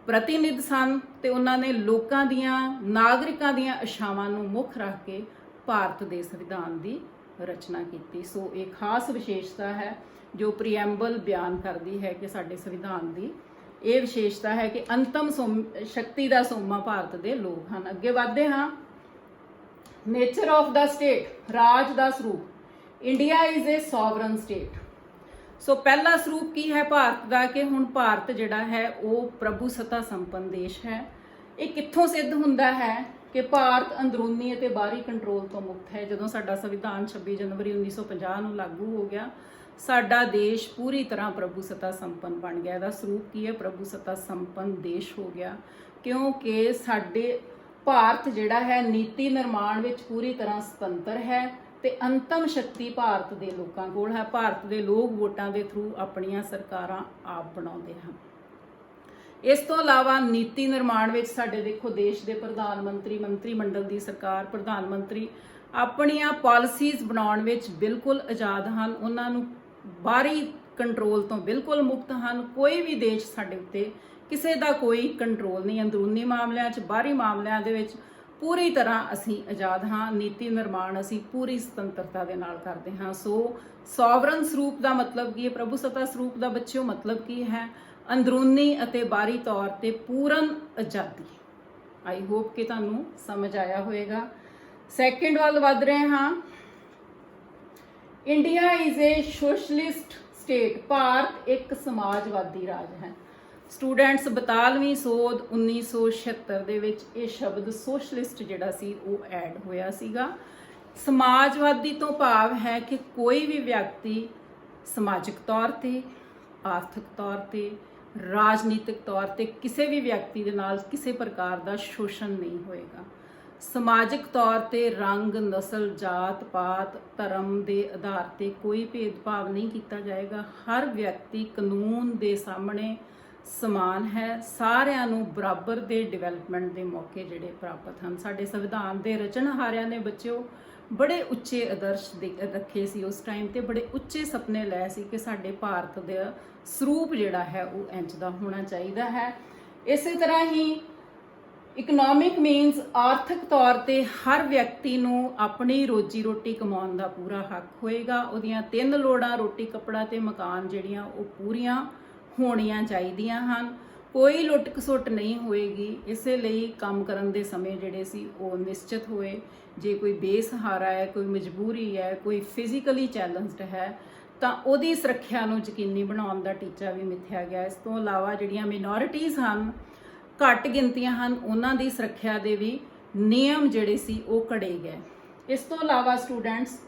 ਪ੍ਰਤੀਨਿਧ ਸਨ ਤੇ ਉਹਨਾਂ ਨੇ ਲੋਕਾਂ ਦੀਆਂ, ਨਾਗਰਿਕਾਂ ਦੀਆਂ ਇਛਾਵਾਂ ਨੂੰ ਮੁੱਖ ਰੱਖ ਕੇ ਭਾਰਤ ਦੇ ਸੰਵਿਧਾਨ ਦੀ ਰਚਨਾ ਕੀਤੀ। ਸੋ ਇਹ ਖਾਸ ਵਿਸ਼ੇਸ਼ਤਾ ਹੈ ਜੋ ਪ੍ਰੀਐਂਬਲ ਬਿਆਨ ਕਰਦੀ ਹੈ ਕਿ ਸਾਡੇ ਸੰਵਿਧਾਨ ਦੀ ਇਹ ਵਿਸ਼ੇਸ਼ਤਾ ਹੈ ਕਿ ਅੰਤਮ ਸ਼ਕਤੀ ਦਾ ਸੋਮਾ ਭਾਰਤ ਦੇ ਲੋਕ ਹਨ। ਅੱਗੇ ਵਧਦੇ ਹਾਂ। ਨੇਚਰ ਆਫ ਦਾ ਸਟੇਟ, ਰਾਜ ਦਾ ਸਰੂਪ। India is a sovereign state. So ਪਹਿਲਾ ਸਰੂਪ ਕੀ ਹੈ ਭਾਰਤ ਦਾ ਕਿ ਹੁਣ ਭਾਰਤ ਜਿਹੜਾ ਹੈ ਉਹ ਪ੍ਰਭੂ ਸੱਤਾ ਸੰਪੰਨ ਦੇਸ਼ ਹੈ। ਇਹ ਕਿੱਥੋਂ ਸਿੱਧ ਹੁੰਦਾ ਹੈ ਕਿ ਭਾਰਤ ਅੰਦਰੂਨੀ ਅਤੇ ਬਾਹਰੀ ਕੰਟਰੋਲ ਤੋਂ ਮੁਕਤ ਹੈ। ਜਦੋਂ ਸਾਡਾ ਸੰਵਿਧਾਨ 26 ਜਨਵਰੀ 1950 ਨੂੰ ਲਾਗੂ ਹੋ ਗਿਆ, ਸਾਡਾ ਦੇਸ਼ ਪੂਰੀ ਤਰ੍ਹਾਂ ਪ੍ਰਭੂ ਸੱਤਾ ਸੰਪੰਨ ਬਣ ਗਿਆ। ਇਹਦਾ ਸਰੂਪ ਕੀ ਹੈ, ਪ੍ਰਭੂ ਸੱਤਾ ਸੰਪੰਨ ਦੇਸ਼ ਹੋ ਗਿਆ, ਕਿਉਂਕਿ ਸਾਡੇ ਭਾਰਤ ਜਿਹੜਾ ਹੈ ਨੀਤੀ ਨਿਰਮਾਣ ਵਿੱਚ ਪੂਰੀ ਤਰ੍ਹਾਂ ਸੁਤੰਤਰ ਹੈ ਤੇ ਅੰਤਮ ਸ਼ਕਤੀ ਭਾਰਤ ਦੇ ਲੋਕਾਂ ਕੋਲ ਹੈ। ਭਾਰਤ ਦੇ ਲੋਕ ਵੋਟਾਂ ਦੇ ਥਰੂ ਆਪਣੀਆਂ ਸਰਕਾਰਾਂ ਆਪ ਬਣਾਉਂਦੇ ਹਨ। ਇਸ ਤੋਂ ਇਲਾਵਾ ਨੀਤੀ ਨਿਰਮਾਣ ਵਿੱਚ ਸਾਡੇ ਦੇਖੋ ਦੇਸ਼ ਦੇ ਪ੍ਰਧਾਨ ਮੰਤਰੀ, ਮੰਤਰੀ ਮੰਡਲ ਦੀ ਸਰਕਾਰ, ਪ੍ਰਧਾਨ ਮੰਤਰੀ ਆਪਣੀਆਂ ਪਾਲਿਸੀਜ਼ ਬਣਾਉਣ ਵਿੱਚ ਬਿਲਕੁਲ ਆਜ਼ਾਦ ਹਨ। ਉਹਨਾਂ ਨੂੰ ਬਾਹਰੀ ਕੰਟਰੋਲ ਤੋਂ ਬਿਲਕੁਲ ਮੁਕਤ ਹਨ। ਕੋਈ ਵੀ ਦੇਸ਼ ਸਾਡੇ ਉੱਤੇ ਕਿਸੇ ਦਾ ਕੋਈ ਕੰਟਰੋਲ ਨਹੀਂ, ਅੰਦਰੂਨੀ ਮਾਮਲਿਆਂ 'ਚ, ਬਾਹਰੀ ਮਾਮਲਿਆਂ ਦੇ ਵਿੱਚ ਪੂਰੀ ਤਰ੍ਹਾਂ ਅਸੀਂ ਆਜ਼ਾਦ ਹਾਂ। ਨੀਤੀ ਨਿਰਮਾਣ ਅਸੀਂ ਪੂਰੀ ਸੁਤੰਤਰਤਾ ਦੇ ਨਾਲ ਕਰਦੇ ਹਾਂ। ਸੋ ਸੋਵਰਨ ਸਰੂਪ ਦਾ ਮਤਲਬ ਕੀ ਹੈ, ਪ੍ਰਭੂ ਸੱਤਾ ਸਰੂਪ ਦਾ ਬੱਚਿਓ ਮਤਲਬ ਕੀ ਹੈ? ਅੰਦਰੂਨੀ ਅਤੇ ਬਾਹਰੀ ਤੌਰ ਤੇ ਪੂਰਨ ਆਜ਼ਾਦੀ। ਆਈ ਹੋਪ ਕਿ ਤੁਹਾਨੂੰ ਸਮਝ ਆਇਆ ਹੋਵੇਗਾ। ਸੈਕਿੰਡ ਵੱਲ ਵੱਧ ਰਹੇ ਹਾਂ। India is A socialist state. Bharat ਇੱਕ ਸਮਾਜਵਾਦੀ ਰਾਜ ਹੈ। ਸਟੂਡੈਂਟਸ 42ਵੀਂ ਸੋਧ 1976 ਦੇ ਵਿੱਚ ਇਹ ਸ਼ਬਦ ਸੋਸ਼ਲਿਸਟ ਜਿਹੜਾ ਸੀ ਉਹ ਐਡ ਹੋਇਆ ਸੀਗਾ। ਸਮਾਜਵਾਦੀ ਤੋਂ ਭਾਵ ਹੈ ਕਿ ਕੋਈ ਵੀ ਵਿਅਕਤੀ ਸਮਾਜਿਕ ਤੌਰ ਤੇ, ਆਰਥਿਕ ਤੌਰ ਤੇ, ਰਾਜਨੀਤਿਕ ਤੌਰ ਤੇ ਕਿਸੇ ਵੀ ਵਿਅਕਤੀ ਦੇ ਨਾਲ ਕਿਸੇ ਪ੍ਰਕਾਰ ਦਾ ਸ਼ੋਸ਼ਣ ਨਹੀਂ ਹੋਏਗਾ। ਸਮਾਜਿਕ ਤੌਰ ਤੇ ਰੰਗ, ਨਸਲ, ਜਾਤ ਪਾਤ, ਧਰਮ ਦੇ ਆਧਾਰ ਤੇ ਕੋਈ ਭੇਦਭਾਵ ਨਹੀਂ ਕੀਤਾ ਜਾਏਗਾ। ਹਰ ਵਿਅਕਤੀ ਕਾਨੂੰਨ ਦੇ ਸਾਹਮਣੇ ਸਮਾਨ ਹੈ। ਸਾਰਿਆਂ ਨੂੰ ਬਰਾਬਰ ਦੇ ਡਿਵੈਲਪਮੈਂਟ ਦੇ ਮੌਕੇ ਜਿਹੜੇ ਪ੍ਰਾਪਤ ਹਨ। ਸਾਡੇ ਸੰਵਿਧਾਨ ਦੇ ਰਚਨਹਾਰਿਆਂ ਨੇ ਬੱਚਿਓ ਬੜੇ ਉੱਚੇ ਆਦਰਸ਼ ਰੱਖੇ ਸੀ ਉਸ ਟਾਈਮ ਤੇ, ਬੜੇ ਉੱਚੇ ਸੁਪਨੇ ਲਏ ਸੀ ਕਿ ਸਾਡੇ ਭਾਰਤ ਦਾ ਸਰੂਪ ਜਿਹੜਾ ਹੈ ਉਹ ਇੰਜ ਦਾ ਹੋਣਾ ਚਾਹੀਦਾ ਹੈ। ਇਸੇ ਤਰ੍ਹਾਂ ਹੀ ਇਕਨੋਮਿਕ ਮੀਨਸ ਆਰਥਿਕ ਤੌਰ ਤੇ ਹਰ ਵਿਅਕਤੀ ਨੂੰ ਆਪਣੀ ਰੋਜੀ ਰੋਟੀ ਕਮਾਉਣ ਦਾ ਪੂਰਾ ਹੱਕ ਹੋਏਗਾ। ਉਹਦੀਆਂ 3 ਲੋੜਾਂ ਰੋਟੀ, ਕੱਪੜਾ ਤੇ ਮਕਾਨ ਜਿਹੜੀਆਂ ਉਹ ਪੂਰੀਆਂ ਹੋਣੀਆਂ ਚਾਹੀਦੀਆਂ ਹਨ। ਕੋਈ ਲੁੱਟ ਖਸੁੱਟ ਨਹੀਂ ਹੋਏਗੀ। ਇਸੇ ਲਈ ਕੰਮ ਕਰਨ ਦੇ ਸਮੇਂ ਜਿਹੜੇ ਸੀ ਉਹ ਨਿਸ਼ਚਿਤ ਹੋਏ। ਜੇ ਕੋਈ ਬੇਸਹਾਰਾ ਹੈ, ਕੋਈ ਮਜਬੂਰੀ ਹੈ, ਕੋਈ ਫਿਜ਼ੀਕਲੀ ਚੈਲੰਜਡ ਹੈ ਤਾਂ ਉਹਦੀ ਸੁਰੱਖਿਆ ਨੂੰ ਯਕੀਨੀ ਬਣਾਉਣ ਦਾ ਟੀਚਾ ਵੀ ਮਿੱਥਿਆ ਗਿਆ। ਇਸ ਤੋਂ ਇਲਾਵਾ ਜਿਹੜੀਆਂ ਮਿਨੋਰਿਟੀਜ਼ ਹਨ, ਘੱਟ ਗਿਣਤੀਆਂ ਹਨ, ਉਹਨਾਂ ਦੀ ਸੁਰੱਖਿਆ ਦੇ ਵੀ ਨਿਯਮ ਜਿਹੜੇ ਸੀ ਉਹ ਘੜੇ ਗਏ। ਇਸ ਤੋਂ ਇਲਾਵਾ ਸਟੂਡੈਂਟਸ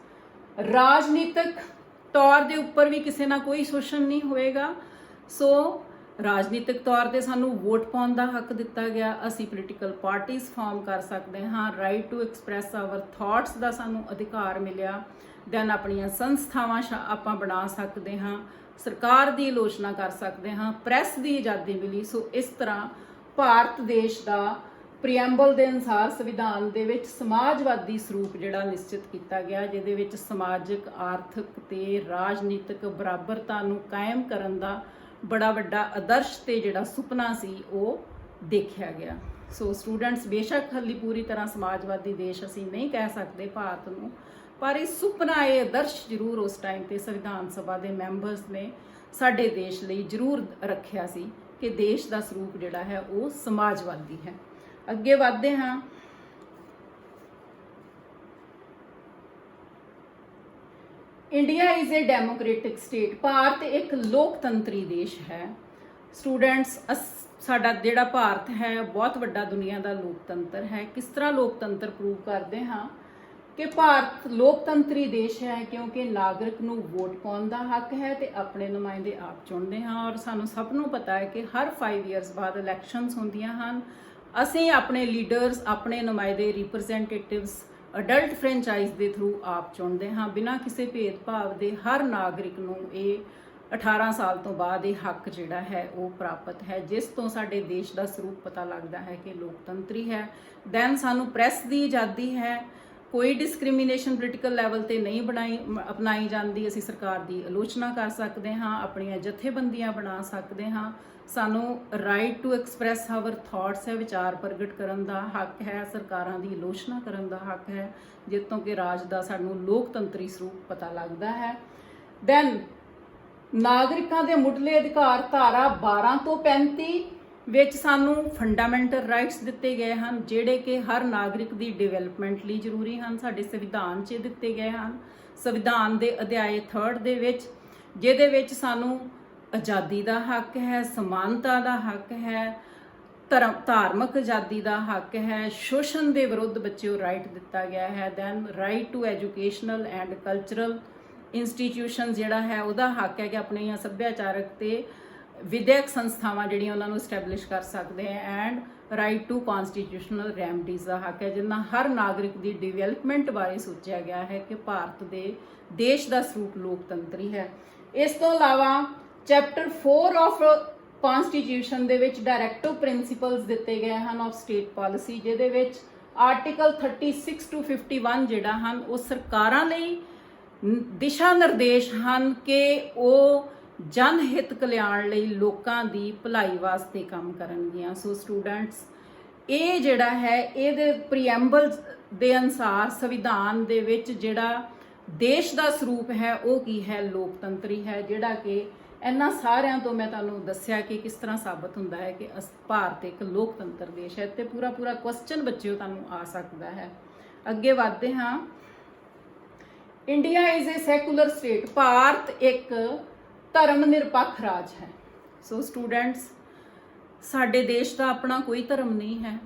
ਰਾਜਨੀਤਿਕ ਤੌਰ ਦੇ ਉੱਪਰ ਵੀ ਕਿਸੇ ਨਾਲ ਕੋਈ ਸ਼ੋਸ਼ਣ ਨਹੀਂ ਹੋਏਗਾ। ਸੋ ਰਾਜਨੀਤਿਕ ਤੌਰ ਤੇ ਸਾਨੂੰ ਵੋਟ ਪਾਉਣ ਦਾ ਹੱਕ ਦਿੱਤਾ ਗਿਆ। ਅਸੀਂ ਪੋਲੀਟੀਕਲ ਪਾਰਟੀਆਂ ਫਾਰਮ ਕਰ ਸਕਦੇ ਹਾਂ। Right to express our thoughts ਦਾ ਸਾਨੂੰ ਅਧਿਕਾਰ ਮਿਲਿਆ। ਦੈਨ ਆਪਣੀਆਂ ਸੰਸਥਾਵਾਂ ਆਪਾਂ ਬਣਾ ਸਕਦੇ ਹਾਂ। ਸਰਕਾਰ ਦੀ ਆਲੋਚਨਾ ਕਰ ਸਕਦੇ ਹਾਂ। ਪ੍ਰੈਸ ਦੀ ਆਜ਼ਾਦੀ ਮਿਲੀ। ਸੋ ਇਸ ਤਰ੍ਹਾਂ ਭਾਰਤ ਦੇਸ਼ ਦਾ ਪ੍ਰੀਐਂਬਲ ਦੇ ਅਨੁਸਾਰ ਸੰਵਿਧਾਨ ਦੇ ਵਿੱਚ ਸਮਾਜਵਾਦੀ ਸਰੂਪ ਜਿਹੜਾ ਨਿਸ਼ਚਿਤ ਕੀਤਾ ਗਿਆ, ਜਿਹਦੇ ਵਿੱਚ ਸਮਾਜਿਕ, ਆਰਥਿਕ ਤੇ ਰਾਜਨੀਤਿਕ ਬਰਾਬਰਤਾ ਨੂੰ ਕਾਇਮ ਕਰਨ ਦਾ ਬੜਾ ਵੱਡਾ ਆਦਰਸ਼ ਤੇ ਜਿਹੜਾ ਸੁਪਨਾ ਸੀ ਉਹ ਦੇਖਿਆ ਗਿਆ। ਸੋ ਸਟੂਡੈਂਟਸ ਬੇਸ਼ੱਕ ਹਾਲੇ ਪੂਰੀ ਤਰ੍ਹਾਂ ਸਮਾਜਵਾਦੀ ਦੇਸ਼ ਅਸੀਂ ਨਹੀਂ ਕਹਿ ਸਕਦੇ ਭਾਰਤ ਨੂੰ, ਪਰ ਇਹ ਸੁਪਨਾ, ਇਹ ਆਦਰਸ਼ ਜ਼ਰੂਰ ਉਸ ਟਾਈਮ ਤੇ ਸੰਵਿਧਾਨ ਸਭਾ ਦੇ ਮੈਂਬਰਸ ਨੇ ਸਾਡੇ ਦੇਸ਼ ਲਈ ਜ਼ਰੂਰ ਰੱਖਿਆ ਸੀ ਕਿ ਦੇਸ਼ ਦਾ ਸਰੂਪ ਜਿਹੜਾ ਹੈ ਉਹ ਸਮਾਜਵਾਦੀ ਹੈ। ਅੱਗੇ ਵਧਦੇ ਹਾਂ। India is A democratic state. Bharat ਇੱਕ ਲੋਕਤੰਤਰੀ ਦੇਸ਼ ਹੈ। ਸਟੂਡੈਂਟਸ ਸਾਡਾ ਜਿਹੜਾ ਭਾਰਤ ਹੈ ਬਹੁਤ ਵੱਡਾ ਦੁਨੀਆ ਦਾ ਲੋਕਤੰਤਰ ਹੈ। ਕਿਸ ਤਰ੍ਹਾਂ ਲੋਕਤੰਤਰ ਪ੍ਰੂਵ ਕਰਦੇ ਹਾਂ ਕਿ ਭਾਰਤ ਲੋਕਤੰਤਰੀ ਦੇਸ਼ ਹੈ ਕਿਉਂਕਿ ਨਾਗਰਿਕ ਨੂੰ ਵੋਟ ਪਾਉਣ ਦਾ ਹੱਕ ਹੈ ਤੇ ਆਪਣੇ ਨੁਮਾਇੰਦੇ ਆਪ ਚੁਣਦੇ ਹਾਂ। ਔਰ ਸਾਨੂੰ ਸਭ ਨੂੰ ਪਤਾ ਹੈ ਕਿ ਹਰ 5 ਇਅਰਸ ਬਾਅਦ ਇਲੈਕਸ਼ਨਸ ਹੁੰਦੀਆਂ ਹਨ। ਅਸੀਂ ਆਪਣੇ ਲੀਡਰਸ, ਆਪਣੇ ਨੁਮਾਇੰਦੇ, ਰਿਪਰੈਜ਼ੈਂਟੇਟਿਵਸ ਅਡਲਟ ਫਰੈਂਚਾਈਜ਼ ਦੇ ਥਰੂ ਆਪ ਚੁਣਦੇ ਹਾਂ, ਬਿਨਾਂ ਕਿਸੇ ਭੇਦਭਾਵ ਦੇ। ਹਰ ਨਾਗਰਿਕ ਨੂੰ ਇਹ 18 ਸਾਲ ਤੋਂ ਬਾਅਦ ਇਹ ਹੱਕ ਜਿਹੜਾ ਹੈ ਉਹ ਪ੍ਰਾਪਤ ਹੈ, ਜਿਸ ਤੋਂ ਸਾਡੇ ਦੇਸ਼ ਦਾ ਸਰੂਪ ਪਤਾ ਲੱਗਦਾ ਹੈ ਕਿ ਲੋਕਤੰਤਰੀ ਹੈ। ਦੈਨ ਸਾਨੂੰ ਪ੍ਰੈਸ ਦੀ ਆਜ਼ਾਦੀ ਹੈ। ਕੋਈ ਡਿਸਕ੍ਰਿਮੀਨੇਸ਼ਨ ਪੋਲੀਟੀਕਲ ਲੈਵਲ ਤੇ ਨਹੀਂ ਅਪਣਾਈ ਜਾਂਦੀ। ਅਸੀਂ ਸਰਕਾਰ ਦੀ ਆਲੋਚਨਾ ਕਰ ਸਕਦੇ ਹਾਂ, ਆਪਣੀਆਂ ਜਥੇਬੰਦੀਆਂ ਬਣਾ ਸਕਦੇ ਹਾਂ। ਸਾਨੂੰ right to express our thoughts ਹੈ, ਵਿਚਾਰ ਪ੍ਰਗਟ ਕਰਨ ਦਾ ਹੱਕ ਹੈ। ਸਰਕਾਰਾਂ ਦੀ ਆਲੋਚਨਾ ਕਰਨ ਦਾ ਹੱਕ ਹੈ, ਜਿੱਥੋਂ ਕਿ ਰਾਜ ਦਾ ਸਾਨੂੰ ਲੋਕਤੰਤਰੀ ਸਰੂਪ ਪਤਾ ਲੱਗਦਾ ਹੈ। ਦੈਨ ਨਾਗਰਿਕਾਂ ਦੇ ਮੁੱਢਲੇ ਅਧਿਕਾਰ ਧਾਰਾ 12 ਤੋਂ 35 ਵਿੱਚ ਸਾਨੂੰ ਫੰਡਾਮੈਂਟਲ ਰਾਈਟਸ ਦਿੱਤੇ ਗਏ ਹਨ, ਜਿਹੜੇ ਕਿ ਹਰ ਨਾਗਰਿਕ ਦੀ ਡਿਵੈਲਪਮੈਂਟ ਲਈ ਜ਼ਰੂਰੀ ਹਨ। ਸਾਡੇ ਸੰਵਿਧਾਨ 'ਚ ਦਿੱਤੇ ਗਏ ਹਨ। ਸੰਵਿਧਾਨ ਦੇ ਅਧਿਆਇ 3 ਦੇ ਵਿੱਚ, ਜਿਹਦੇ ਵਿੱਚ ਸਾਨੂੰ ਆਜ਼ਾਦੀ ਦਾ ਹੱਕ ਹੈ, ਸਮਾਨਤਾ ਦਾ ਹੱਕ ਹੈ, ਧਾਰਮਿਕ ਆਜ਼ਾਦੀ ਦਾ ਹੱਕ ਹੈ, ਸ਼ੋਸ਼ਣ ਦੇ ਵਿਰੁੱਧ ਬੱਚਿਓ ਰਾਈਟ ਦਿੱਤਾ ਗਿਆ ਹੈ। Then right to educational and cultural institution ਜਿਹੜਾ ਹੈ ਉਹਦਾ ਹੱਕ ਹੈ ਕਿ ਆਪਣੀਆਂ ਸੱਭਿਆਚਾਰਕ ਤੇ ਵਿਦਿਅਕ ਸੰਸਥਾਵਾਂ ਜਿਹੜੀਆਂ ਉਹਨਾਂ ਨੂੰ ਸਟੈਬਲਿਸ਼ ਕਰ ਸਕਦੇ ਹੈ। And right to constitutional remedies ਦਾ ਹੱਕ ਹੈ, ਜਿਨ੍ਹਾਂ ਹਰ ਨਾਗਰਿਕ ਦੀ ਡਿਵੈਲਪਮੈਂਟ ਬਾਰੇ ਸੋਚਿਆ ਗਿਆ ਹੈ ਕਿ ਭਾਰਤ ਦੇ ਦੇਸ਼ ਦਾ ਸਰੂਪ ਲੋਕਤੰਤਰੀ ਹੈ। ਇਸ ਤੋਂ ਇਲਾਵਾ ਚੈਪਟਰ 4 ਆਫ ਕਨਸਟੀਟਿਊਸ਼ਨ ਦੇ ਵਿੱਚ ਡਾਇਰੈਕਟਿਵ ਪ੍ਰਿੰਸੀਪਲਸ ਦਿੱਤੇ ਗਏ ਹਨ ਆਫ ਸਟੇਟ ਪਾਲਿਸੀ, ਜਿਹਦੇ ਵਿੱਚ ਆਰਟੀਕਲ 36 to 51 ਜਿਹੜਾ ਹਨ ਉਹ ਸਰਕਾਰਾਂ ਲਈ ਦਿਸ਼ਾ ਨਿਰਦੇਸ਼ ਹਨ ਕਿ ਉਹ ਜਨ ਹਿੱਤ ਕਲਿਆਣ ਲਈ ਲੋਕਾਂ ਦੀ ਭਲਾਈ ਵਾਸਤੇ ਕੰਮ ਕਰਨਗੀਆਂ। ਸੋ ਸਟੂਡੈਂਟਸ, ਇਹ ਜਿਹੜਾ ਹੈ ਇਹਦੇ ਪ੍ਰੀਐਂਬਲ ਦੇ ਅਨੁਸਾਰ ਸੰਵਿਧਾਨ ਦੇ ਵਿੱਚ ਜਿਹੜਾ ਦੇਸ਼ ਦਾ ਸਰੂਪ ਹੈ ਉਹ ਕੀ ਹੈ? ਲੋਕਤੰਤਰੀ ਹੈ, ਜਿਹੜਾ ਕਿ ਇਹਨਾਂ ਸਾਰਿਆਂ ਤੋਂ ਮੈਂ ਤੁਹਾਨੂੰ ਦੱਸਿਆ ਕਿ ਕਿਸ ਤਰ੍ਹਾਂ ਸਾਬਤ ਹੁੰਦਾ ਹੈ ਕਿ ਭਾਰਤ ਇੱਕ ਲੋਕਤੰਤਰ ਦੇਸ਼ ਹੈ। ਤੇ ਪੂਰਾ ਕੁਐਸਚਨ ਬੱਚਿਓ ਤੁਹਾਨੂੰ ਆ ਸਕਦਾ ਹੈ। ਅੱਗੇ ਵਧਦੇ ਹਾਂ। India is A secular state, Bharat ਇੱਕ ਧਰਮ ਨਿਰਪੱਖ ਰਾਜ ਹੈ। ਸੋ ਸਟੂਡੈਂਟਸ, ਸਾਡੇ ਦੇਸ਼ ਦਾ ਆਪਣਾ ਕੋਈ ਧਰਮ ਨਹੀਂ ਹੈ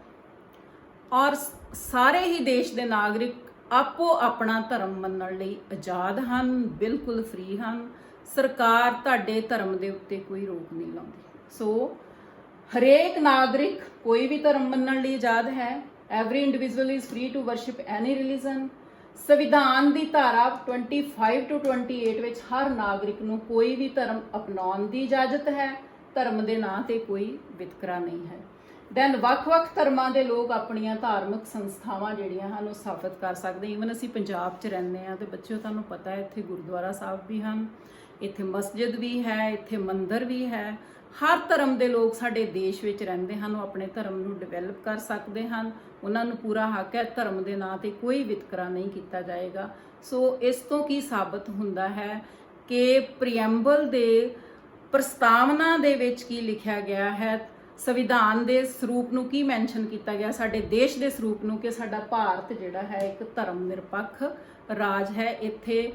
ਔਰ ਸਾਰੇ ਹੀ ਦੇਸ਼ ਦੇ ਨਾਗਰਿਕ ਆਪੋ ਆਪਣਾ ਧਰਮ ਮੰਨਣ ਲਈ ਆਜ਼ਾਦ ਹਨ, ਬਿਲਕੁਲ ਫ੍ਰੀ ਹਨ। ਸਰਕਾਰ ਤੁਹਾਡੇ ਧਰਮ ਦੇ ਉੱਤੇ ਕੋਈ ਰੋਕ ਨਹੀਂ ਲਾਉਂਦੀ। ਸੋ ਹਰੇਕ ਨਾਗਰਿਕ ਕੋਈ ਵੀ ਧਰਮ ਮੰਨਣ ਲਈ ਆਜ਼ਾਦ ਹੈ। Every individual is free to worship any religion. ਸੰਵਿਧਾਨ ਦੀ ਧਾਰਾ 25 to 28 ਵਿੱਚ ਹਰ ਨਾਗਰਿਕ ਨੂੰ ਕੋਈ ਵੀ ਧਰਮ ਅਪਣਾਉਣ ਦੀ ਇਜਾਜ਼ਤ ਹੈ। ਧਰਮ ਦੇ ਨਾਂ ਤੇ ਕੋਈ ਵਿਤਕਰਾ ਨਹੀਂ ਹੈ। ਦੈਨ ਵੱਖ-ਵੱਖ ਧਰਮਾਂ ਦੇ ਲੋਕ ਆਪਣੀਆਂ ਧਾਰਮਿਕ ਸੰਸਥਾਵਾਂ ਜਿਹੜੀਆਂ ਹਨ ਉਹ ਸਥਾਪਿਤ ਕਰ ਸਕਦੇ। ਈਵਨ ਅਸੀਂ ਪੰਜਾਬ 'ਚ ਰਹਿੰਦੇ ਹਾਂ ਤੇ ਬੱਚਿਓ ਤੁਹਾਨੂੰ ਪਤਾ ਹੈ ਇੱਥੇ ਗੁਰਦੁਆਰਾ ਸਾਹਿਬ ਵੀ ਹਨ, ਇੱਥੇ ਮਸਜਿਦ ਵੀ ਹੈ, ਇੱਥੇ ਮੰਦਿਰ ਵੀ ਹੈ। ਹਰ ਧਰਮ ਦੇ ਲੋਕ ਸਾਡੇ ਦੇਸ਼ ਵਿੱਚ ਰਹਿੰਦੇ ਹਨ, ਉਹ ਆਪਣੇ ਧਰਮ ਨੂੰ ਡਿਵੈਲਪ ਕਰ ਸਕਦੇ ਹਨ। ਉਹਨਾਂ ਨੂੰ ਪੂਰਾ ਹੱਕ ਹੈ, ਧਰਮ ਦੇ ਨਾਂ ਤੇ ਕੋਈ ਵਿਤਕਰਾ ਨਹੀਂ ਕੀਤਾ ਜਾਏਗਾ। ਸੋ ਇਸ ਤੋਂ ਕੀ ਸਾਬਤ ਹੁੰਦਾ ਹੈ ਕਿ ਪ੍ਰੀਐਂਬਲ ਦੇ ਪ੍ਰਸਤਾਵਨਾ ਦੇ ਵਿੱਚ ਕੀ ਲਿਖਿਆ ਗਿਆ ਹੈ, ਸੰਵਿਧਾਨ ਦੇ ਸਰੂਪ ਨੂੰ ਕੀ ਮੈਂਸ਼ਨ ਕੀਤਾ ਗਿਆ, ਸਾਡੇ ਦੇਸ਼ ਦੇ ਸਰੂਪ ਨੂੰ, ਕਿ ਸਾਡਾ ਭਾਰਤ ਜਿਹੜਾ ਹੈ ਇੱਕ ਧਰਮ ਨਿਰਪੱਖ ਰਾਜ ਹੈ। ਇੱਥੇ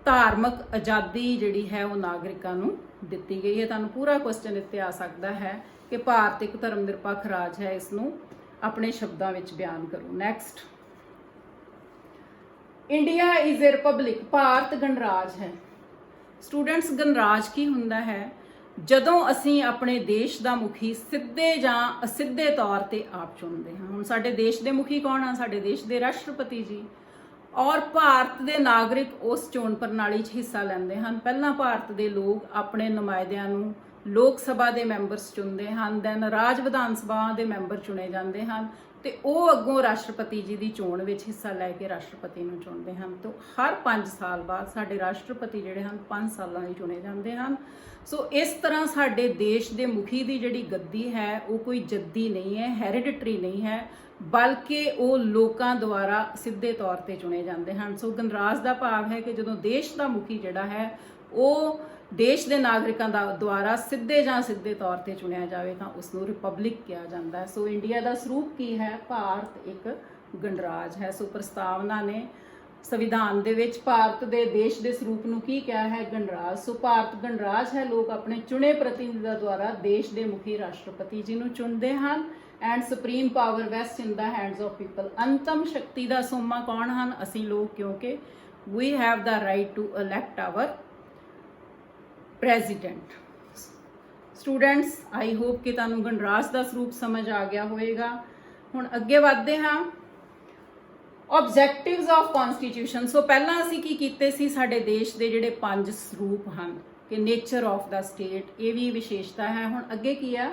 ਧਾਰਮਿਕ ਆਜ਼ਾਦੀ ਜਿਹੜੀ ਹੈ ਉਹ ਨਾਗਰਿਕਾਂ ਨੂੰ ਦਿੱਤੀ ਗਈ ਹੈ। ਤੁਹਾਨੂੰ ਪੂਰਾ ਕੁਐਸਚਨ ਇੱਥੇ ਆ ਸਕਦਾ ਹੈ ਕਿ ਭਾਰਤ ਇੱਕ ਧਰਮ ਨਿਰਪੱਖ ਰਾਜ ਹੈ, ਇਸ ਨੂੰ ਆਪਣੇ ਸ਼ਬਦਾਂ ਵਿੱਚ ਬਿਆਨ ਕਰੋ। Next, India is A republic, Bharat ਗਣਰਾਜ ਹੈ। ਸਟੂਡੈਂਟਸ, ਗਣਰਾਜ ਕੀ ਹੁੰਦਾ ਹੈ? ਜਦੋਂ ਅਸੀਂ ਆਪਣੇ ਦੇਸ਼ ਦਾ ਮੁਖੀ ਸਿੱਧੇ ਜਾਂ ਅਸਿੱਧੇ ਤੌਰ ਤੇ ਆਪ ਚੁਣਦੇ ਹਾਂ। ਹੁਣ ਸਾਡੇ ਦੇਸ਼ ਦੇ ਮੁਖੀ ਕੌਣ ਆ? ਸਾਡੇ ਦੇਸ਼ ਦੇ ਰਾਸ਼ਟਰਪਤੀ ਜੀ। ਔਰ ਭਾਰਤ ਦੇ ਨਾਗਰਿਕ ਉਸ ਚੋਣ ਪ੍ਰਣਾਲੀ 'ਚ ਹਿੱਸਾ ਲੈਂਦੇ ਹਨ। ਪਹਿਲਾਂ ਭਾਰਤ ਦੇ ਲੋਕ ਆਪਣੇ ਨੁਮਾਇੰਦਿਆਂ ਨੂੰ ਲੋਕ ਸਭਾ ਦੇ ਮੈਂਬਰਸ ਚੁਣਦੇ ਹਨ, ਦੈਨ ਰਾਜ ਵਿਧਾਨ ਸਭਾ ਦੇ ਮੈਂਬਰ ਚੁਣੇ ਜਾਂਦੇ ਹਨ ਤੇ ਉਹ ਅੱਗੋਂ ਰਾਸ਼ਟਰਪਤੀ ਜੀ ਦੀ ਚੋਣ ਵਿੱਚ ਹਿੱਸਾ ਲੈ ਕੇ ਰਾਸ਼ਟਰਪਤੀ ਨੂੰ ਚੁਣਦੇ ਹਨ। ਤਾਂ ਹਰ 5 ਸਾਲ ਬਾਅਦ ਸਾਡੇ ਰਾਸ਼ਟਰਪਤੀ ਜਿਹੜੇ ਹਨ 5 ਸਾਲਾਂ ਲਈ ਚੁਣੇ ਜਾਂਦੇ ਹਨ। ਸੋ ਇਸ ਤਰ੍ਹਾਂ ਸਾਡੇ ਦੇਸ਼ ਦੇ ਮੁਖੀ ਦੀ ਜਿਹੜੀ ਗੱਦੀ ਹੈ ਉਹ ਕੋਈ ਜੱਦੀ ਨਹੀਂ ਹੈ, ਹੈਰੀਡਿਟਰੀ ਨਹੀਂ ਹੈ, ਬਲਕਿ ਉਹ ਲੋਕਾਂ ਦੁਆਰਾ ਸਿੱਧੇ ਤੌਰ ਤੇ ਚੁਣੇ ਜਾਂਦੇ ਹਨ। ਸੋ ਗਣਰਾਜ ਦਾ ਭਾਵ ਹੈ ਕਿ ਜਦੋਂ ਦੇਸ਼ ਦਾ ਮੁਖੀ ਜਿਹੜਾ ਹੈ ਉਹ ਦੇਸ਼ ਦੇ ਨਾਗਰਿਕਾਂ ਦਾ ਦੁਆਰਾ ਸਿੱਧੇ ਜਾਂ ਸਿੱਧੇ ਤੌਰ ਤੇ ਚੁਣਿਆ ਜਾਵੇ ਤਾਂ ਉਸ ਨੂੰ ਰਿਪਬਲਿਕ ਕਿਹਾ ਜਾਂਦਾ ਹੈ। ਸੋ ਇੰਡੀਆ ਦਾ ਸਰੂਪ ਕੀ ਹੈ? ਭਾਰਤ ਇੱਕ ਗਣਰਾਜ ਹੈ। ਸੋ ਪ੍ਰਸਤਾਵਨਾ ਨੇ ਸੰਵਿਧਾਨ ਦੇ ਵਿੱਚ ਭਾਰਤ ਦੇ ਦੇਸ਼ ਦੇ ਸਰੂਪ ਨੂੰ ਕੀ ਕਿਹਾ ਹੈ? ਗਣਰਾਜ। ਸੋ ਭਾਰਤ ਗਣਰਾਜ ਹੈ। ਲੋਕ ਆਪਣੇ ਚੁਣੇ ਪ੍ਰਤੀਨਿਧਾਂ ਦੁਆਰਾ ਦੇਸ਼ ਦੇ ਮੁਖੀ ਰਾਸ਼ਟਰਪਤੀ ਜੀ ਨੂੰ ਚੁਣਦੇ ਹਨ। And supreme power vest in the hands of people. ਅੰਤਮ ਸ਼ਕਤੀ ਦਾ ਸੋਮਾ ਕੌਣ ਹਨ? ਅਸੀਂ ਲੋਕ, ਕਿਉਂਕਿ we have the right to elect our president. Students, I hope ਕਿ ਤੁਹਾਨੂੰ ਗਣਰਾਜ ਦਾ ਸਰੂਪ ਸਮਝ ਆ ਗਿਆ ਹੋਵੇਗਾ। ਹੁਣ ਅੱਗੇ ਵਧਦੇ ਹਾਂ। Objectives of constitution. ਸੋ ਪਹਿਲਾਂ ਅਸੀਂ ਕੀ ਕੀਤੇ ਸੀ? ਸਾਡੇ ਦੇਸ਼ ਦੇ ਜਿਹੜੇ 5 ਸਰੂਪ ਹਨ ਕਿ ਨੇਚਰ ਆਫ ਦਾ ਸਟੇਟ, ਇਹ ਵੀ ਵਿਸ਼ੇਸ਼ਤਾ ਹੈ। ਹੁਣ ਅੱਗੇ ਕੀ ਆ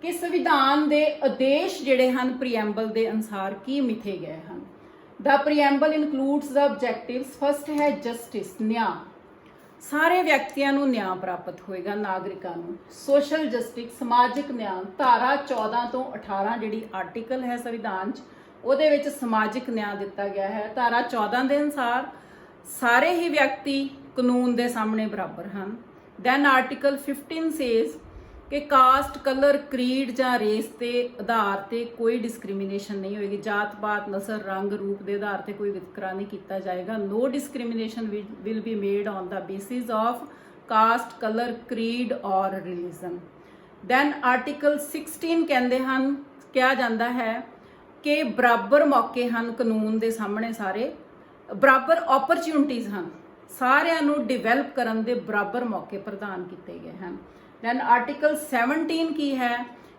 ਕਿ ਸੰਵਿਧਾਨ ਦੇ ਆਦੇਸ਼ ਜਿਹੜੇ ਹਨ ਪ੍ਰੀਐਂਬਲ ਦੇ ਅਨੁਸਾਰ ਕੀ ਮਿਥੇ ਗਏ ਹਨ। ਦਾ ਪ੍ਰੀਐਂਬਲ ਇਨਕਲੂਡਸ ਦਾ ਆਬਜੈਕਟਿਵਸ। ਫਸਟ ਹੈ ਜਸਟਿਸ, ਨਿਆਂ। ਸਾਰੇ ਵਿਅਕਤੀਆਂ ਨੂੰ ਨਿਆਂ ਪ੍ਰਾਪਤ ਹੋਏਗਾ, ਨਾਗਰਿਕਾਂ ਨੂੰ। ਸੋਸ਼ਲ ਜਸਟਿਸ, ਸਮਾਜਿਕ ਨਿਆਂ। ਧਾਰਾ 14 ਤੋਂ 18 ਜਿਹੜੀ ਆਰਟੀਕਲ ਹੈ ਸੰਵਿਧਾਨ 'ਚ, ਉਹਦੇ ਵਿੱਚ ਸਮਾਜਿਕ ਨਿਆਂ ਦਿੱਤਾ ਗਿਆ ਹੈ। ਧਾਰਾ 14 ਦੇ ਅਨੁਸਾਰ ਸਾਰੇ ਹੀ ਵਿਅਕਤੀ ਕਾਨੂੰਨ ਦੇ ਸਾਹਮਣੇ ਬਰਾਬਰ ਹਨ। ਦੈਨ ਆਰਟੀਕਲ 15 ਸੇਜ਼ ਕਿ ਕਾਸਟ, ਕਲਰ, ਕ੍ਰੀਡ ਜਾਂ ਰੇਸ ਦੇ ਆਧਾਰ ਤੇ ਕੋਈ ਡਿਸਕ੍ਰਿਮੀਨੇਸ਼ਨ ਨਹੀਂ ਹੋਏਗੀ। ਜਾਤ ਪਾਤ, ਨਸਲ, ਰੰਗ, ਰੂਪ ਦੇ ਆਧਾਰ ਤੇ ਕੋਈ ਵਿਤਕਰਾ ਨਹੀਂ ਕੀਤਾ ਜਾਏਗਾ। No discrimination will be made on the basis of caste, colour, creed or religion. Then article 16 ਕਹਿੰਦੇ ਹਨ, ਕਿਹਾ ਜਾਂਦਾ ਹੈ ਕਿ ਬਰਾਬਰ ਮੌਕੇ ਹਨ ਕਾਨੂੰਨ ਦੇ ਸਾਹਮਣੇ, ਸਾਰੇ ਬਰਾਬਰ ਓਪਰਚੁਨਿਟੀਜ਼ ਹਨ, ਸਾਰਿਆਂ ਨੂੰ ਡਿਵੈਲਪ ਕਰਨ ਦੇ ਬਰਾਬਰ ਮੌਕੇ ਪ੍ਰਦਾਨ ਕੀਤੇ ਗਏ ਹਨ। ਦੈਨ ਆਰਟੀਕਲ 17 ਕੀ ਹੈ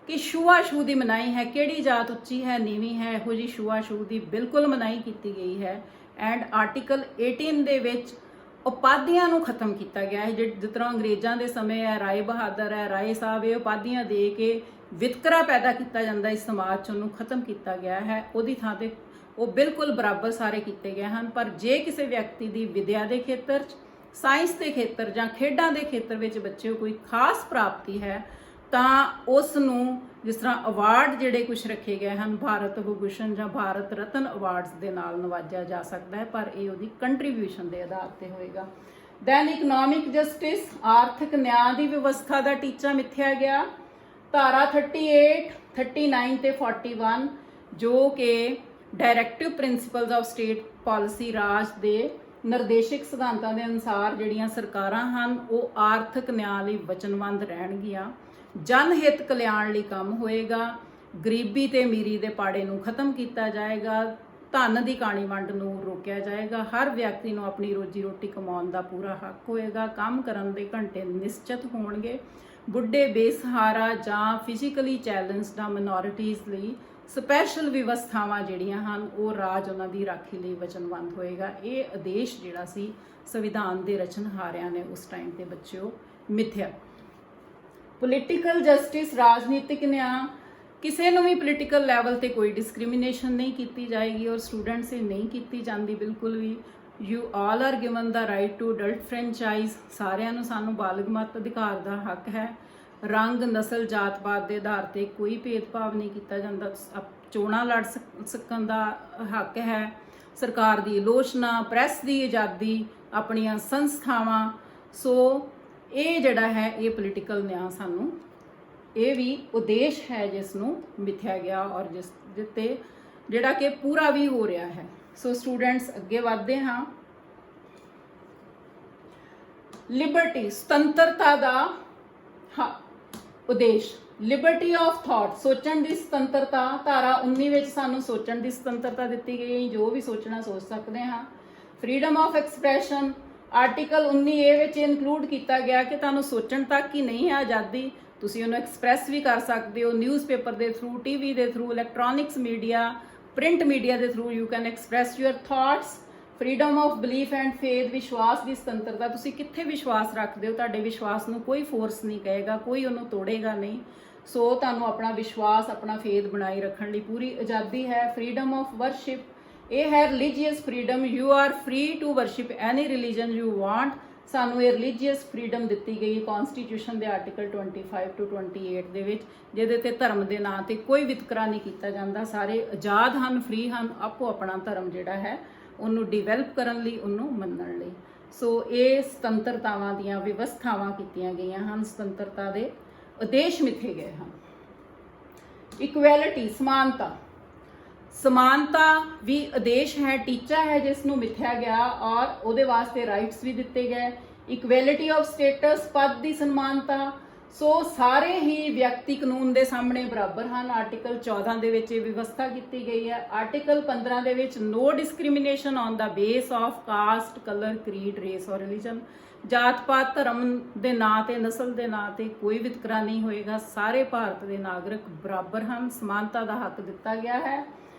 ਕਿ ਛੂਆ-ਛੂਤ ਦੀ ਮਨਾਹੀ ਹੈ। ਕਿਹੜੀ ਜਾਤ ਉੱਚੀ ਹੈ, ਨੀਵੀਂ ਹੈ, ਇਹੋ ਜਿਹੀ ਛੂਆ-ਛੂਤ ਦੀ ਬਿਲਕੁਲ ਮਨਾਹੀ ਕੀਤੀ ਗਈ ਹੈ। ਐਂਡ ਆਰਟੀਕਲ 18 ਦੇ ਵਿੱਚ ਉਪਾਧੀਆਂ ਨੂੰ ਖਤਮ ਕੀਤਾ ਗਿਆ ਹੈ। ਜਿਸ ਤਰ੍ਹਾਂ ਅੰਗਰੇਜ਼ਾਂ ਦੇ ਸਮੇਂ ਹੈ ਰਾਏ ਬਹਾਦਰ ਹੈ, ਰਾਏ ਸਾਹਿਬ, ਇਹ ਉਪਾਧੀਆਂ ਦੇ ਕੇ ਵਿਤਕਰਾ ਪੈਦਾ ਕੀਤਾ ਜਾਂਦਾ ਇਸ ਸਮਾਜ 'ਚ, ਉਹਨੂੰ ਖਤਮ ਕੀਤਾ ਗਿਆ ਹੈ। ਉਹਦੀ ਥਾਂ ਤੇ ਉਹ ਬਿਲਕੁਲ ਬਰਾਬਰ ਸਾਰੇ ਕੀਤੇ ਗਏ ਹਨ। ਪਰ ਜੇ ਕਿਸੇ ਵਿਅਕਤੀ ਦੀ ਵਿਦਿਆ ਦੇ ਖੇਤਰ 'ਚ, ਸਾਇੰਸ ਦੇ ਖੇਤਰ ਜਾਂ ਖੇਡਾਂ ਦੇ ਖੇਤਰ ਵਿੱਚ ਬੱਚੇ ਕੋਈ ਖਾਸ ਪ੍ਰਾਪਤੀ ਹੈ ਤਾਂ ਉਸ ਨੂੰ ਜਿਸ ਤਰ੍ਹਾਂ ਅਵਾਰਡ ਜਿਹੜੇ ਕੁਝ ਰੱਖੇ ਗਏ ਹਨ, ਭਾਰਤ ਵਿਭੂਸ਼ਣ ਜਾਂ ਭਾਰਤ ਰਤਨ ਅਵਾਰਡਸ ਦੇ ਨਾਲ ਨਵਾਜਿਆ ਜਾ ਸਕਦਾ ਹੈ, ਪਰ ਇਹ ਉਹਦੀ ਕੰਟਰੀਬਿਊਸ਼ਨ ਦੇ ਆਧਾਰ ਤੇ ਹੋਏਗਾ। ਦੈਨ ਇਕਨੋਮਿਕ ਜਸਟਿਸ, ਆਰਥਿਕ ਨਿਆਂ ਦੀ ਵਿਵਸਥਾ ਦਾ ਟੀਚਾ ਮਿਥਿਆ ਗਿਆ। ਧਾਰਾ 38, 39 ਤੇ 41 ਜੋ ਕਿ directive principles of state policy, ਰਾਜ ਦੇ ਨਿਰਦੇਸ਼ਕ ਸਿਧਾਂਤਾਂ ਦੇ ਅਨੁਸਾਰ ਜਿਹੜੀਆਂ ਸਰਕਾਰਾਂ ਹਨ ਉਹ ਆਰਥਿਕ ਨਿਆਂ ਲਈ ਵਚਨਬੱਧ ਰਹਿਣਗੀਆਂ। ਜਨ ਹਿੱਤ ਕਲਿਆਣ ਲਈ ਕੰਮ ਹੋਏਗਾ। ਗਰੀਬੀ ਤੇ ਅਮੀਰੀ ਦੇ ਪਾੜੇ ਨੂੰ ਖਤਮ ਕੀਤਾ ਜਾਏਗਾ। ਧਨ ਦੀ ਕਾਣੀ ਵੰਡ ਨੂੰ ਰੋਕਿਆ ਜਾਏਗਾ। ਹਰ ਵਿਅਕਤੀ ਨੂੰ ਆਪਣੀ ਰੋਜੀ ਰੋਟੀ ਕਮਾਉਣ ਦਾ ਪੂਰਾ ਹੱਕ ਹੋਏਗਾ। ਕੰਮ ਕਰਨ ਦੇ ਘੰਟੇ ਨਿਸ਼ਚਿਤ ਹੋਣਗੇ। ਬੁੱਢੇ, ਬੇਸਹਾਰਾ ਜਾਂ ਫਿਜ਼ੀਕਲੀ ਚੈਲੰਜਡ ਮਾਈਨੋਰਿਟੀਜ਼ ਲਈ ਸਪੈਸ਼ਲ ਵਿਵਸਥਾਵਾਂ ਜਿਹੜੀਆਂ ਹਨ ਉਹ ਰਾਜ ਉਹਨਾਂ ਦੀ ਰਾਖੀ ਲਈ ਵਚਨਬੱਧ ਹੋਏਗਾ। ਇਹ ਆਦੇਸ਼ ਜਿਹੜਾ ਸੀ ਸੰਵਿਧਾਨ ਦੇ ਰਚਨਹਾਰਿਆਂ ਨੇ ਉਸ ਟਾਈਮ ਤੇ ਬੱਚਿਓ ਮਿਥਿਆ। ਪੋਲੀਟੀਕਲ ਜਸਟਿਸ, ਰਾਜਨੀਤਿਕ ਨਿਆਂ, ਕਿਸੇ ਨੂੰ ਵੀ ਪੋਲੀਟੀਕਲ ਲੈਵਲ ਤੇ ਕੋਈ ਡਿਸਕ੍ਰਿਮੀਨੇਸ਼ਨ ਨਹੀਂ ਕੀਤੀ ਜਾਏਗੀ ਔਰ ਸਟੂਡੈਂਟਸ ਇਹ ਨਹੀਂ ਕੀਤੀ ਜਾਂਦੀ ਬਿਲਕੁਲ ਵੀ। You all are given the right to adult franchise, ਸਾਰਿਆਂ ਨੂੰ ਸਾਨੂੰ ਬਾਲਗ ਮਤ ਅਧਿਕਾਰ ਦਾ ਹੱਕ ਹੈ। ਰੰਗ, ਨਸਲ, ਜਾਤ ਪਾਤ ਦੇ ਆਧਾਰ ਤੇ ਕੋਈ ਭੇਦਭਾਵ ਨਹੀਂ ਕੀਤਾ ਜਾਂਦਾ। ਚੋਣਾਂ ਲੜ ਸਕਣ ਦਾ ਹੱਕ ਹੈ। ਸਰਕਾਰ ਦੀ ਆਲੋਚਨਾ, ਪ੍ਰੈਸ ਦੀ ਆਜ਼ਾਦੀ, ਆਪਣੀਆਂ ਸੰਸਥਾਵਾਂ। ਸੋ ਇਹ ਜਿਹੜਾ ਹੈ ਇਹ ਪੋਲੀਟੀਕਲ ਨਿਆਂ ਸਾਨੂੰ, ਇਹ ਵੀ ਉਦੇਸ਼ ਹੈ ਜਿਸ ਨੂੰ ਮਿਥਿਆ ਗਿਆ ਔਰ ਜਿਸ ਤੇ ਜਿਹੜਾ ਕਿ ਪੂਰਾ ਵੀ ਹੋ ਰਿਹਾ ਹੈ। ਸੋ ਸਟੂਡੈਂਟਸ ਅੱਗੇ ਵਧਦੇ ਹਾਂ। ਲਿਬਰਟੀ, ਸੁਤੰਤਰਤਾ ਦਾ ਉਦੇਸ਼। ਲਿਬਰਟੀ ਆਫ ਥਾਟ, ਸੋਚਣ ਦੀ ਸੁਤੰਤਰਤਾ। ਧਾਰਾ 19 ਵਿੱਚ ਸਾਨੂੰ ਸੋਚਣ ਦੀ ਸੁਤੰਤਰਤਾ ਦਿੱਤੀ ਗਈ, ਜੋ ਵੀ ਸੋਚਣਾ ਸੋਚ ਸਕਦੇ ਹਾਂ। Freedom of expression, article 19A ਵਿੱਚ ਇਨਕਲੂਡ ਕੀਤਾ ਗਿਆ ਕਿ ਤੁਹਾਨੂੰ ਸੋਚਣ ਤੱਕ ਹੀ ਨਹੀਂ ਹੈ ਆਜ਼ਾਦੀ, ਤੁਸੀਂ ਉਹਨੂੰ ਐਕਸਪ੍ਰੈਸ ਵੀ ਕਰ ਸਕਦੇ ਹੋ। ਨਿਊਜ਼ਪੇਪਰ ਦੇ ਥਰੂ, ਟੀਵੀ ਦੇ through, electronics media, print media ਦੇ through you can express your thoughts. Freedom of belief and faith, ਵਿਸ਼ਵਾਸ ਦੀ ਸੁਤੰਤਰਤਾ। ਤੁਸੀਂ ਕਿੱਥੇ ਵਿਸ਼ਵਾਸ ਰੱਖਦੇ ਹੋ, ਤੁਹਾਡੇ ਵਿਸ਼ਵਾਸ ਨੂੰ ਕੋਈ ਫੋਰਸ ਨਹੀਂ ਕਹੇਗਾ, ਕੋਈ ਉਹਨੂੰ ਤੋੜੇਗਾ ਨਹੀਂ। ਸੋ ਤੁਹਾਨੂੰ ਆਪਣਾ ਵਿਸ਼ਵਾਸ, ਆਪਣਾ ਫੇਥ ਬਣਾਈ ਰੱਖਣ ਲਈ ਪੂਰੀ ਆਜ਼ਾਦੀ ਹੈ। ਫਰੀडम ਆਫ ਵਰਸ਼ਿਪ, ਇਹ ਹੈ religious freedom. You are free to worship any religion you want. ਸਾਨੂੰ ਇਹ ਰਿਲੀਜੀਅਸ ਫਰੀडम ਦਿੱਤੀ ਗਈ ਕਨਸਟੀਟਿਊਸ਼ਨ ਦੇ ਆਰਟੀਕਲ 25 to 28 ਦੇ ਵਿੱਚ, ਜਿਹਦੇ ਤੇ ਧਰਮ ਦੇ ਨਾਂ ਤੇ ਕੋਈ ਵਿਤਕਰਾ ਨਹੀਂ ਕੀਤਾ ਜਾਂਦਾ। ਸਾਰੇ ਆਜ਼ਾਦ ਹਨ, ਫ੍ਰੀ ਹਨ, ਆਪੋ ਆਪਣਾ ਧਰਮ ਜਿਹੜਾ ਹੈ ਉਹਨੂੰ ਡਿਵੈਲਪ ਕਰਨ ਲਈ, ਉਹਨੂੰ ਮੰਨਣ ਲਈ। ਸੋ ਇਹ ਸੁਤੰਤਰਤਾਵਾਂ ਦੀਆਂ ਵਿਵਸਥਾਵਾਂ ਕੀਤੀਆਂ ਗਈਆਂ ਹਨ, ਸੁਤੰਤਰਤਾ ਦੇ ਉਦੇਸ਼ ਮਿਥੇ ਗਏ ਹਨ। ਇਕੁਐਲਿਟੀ, ਸਮਾਨਤਾ। ਸਮਾਨਤਾ ਵੀ ਆਦੇਸ਼ ਹੈ, ਟੀਚਾ ਹੈ ਜਿਸ ਨੂੰ ਮਿਥਿਆ ਗਿਆ ਔਰ ਉਹਦੇ ਵਾਸਤੇ ਰਾਈਟਸ ਵੀ ਦਿੱਤੇ ਗਏ। ਇਕੁਐਲਿਟੀ ਆਫ ਸਟੇਟਸ, ਪਦ ਦੀ ਸਨਮਾਨਤਾ। ਸੋ ਸਾਰੇ ਹੀ ਵਿਅਕਤੀ ਕਾਨੂੰਨ ਦੇ ਸਾਹਮਣੇ ਬਰਾਬਰ ਹਨ। ਆਰਟੀਕਲ 14 ਦੇ ਵਿੱਚ ਇਹ ਵਿਵਸਥਾ ਕੀਤੀ ਗਈ ਹੈ। ਆਰਟੀਕਲ 15 ਦੇ ਵਿੱਚ no discrimination on the base of caste, colour, creed, race or religion. ਜਾਤ ਪਾਤ, ਧਰਮ ਦੇ ਨਾਂ ਤੇ, ਨਸਲ ਦੇ ਨਾਂ ਤੇ ਕੋਈ ਵਿਤਕਰਾ ਨਹੀਂ ਹੋਏਗਾ। ਸਾਰੇ ਭਾਰਤ ਦੇ ਨਾਗਰਿਕ ਬਰਾਬਰ ਹਨ, ਸਮਾਨਤਾ ਦਾ ਹੱਕ ਦਿੱਤਾ ਗਿਆ ਹੈ।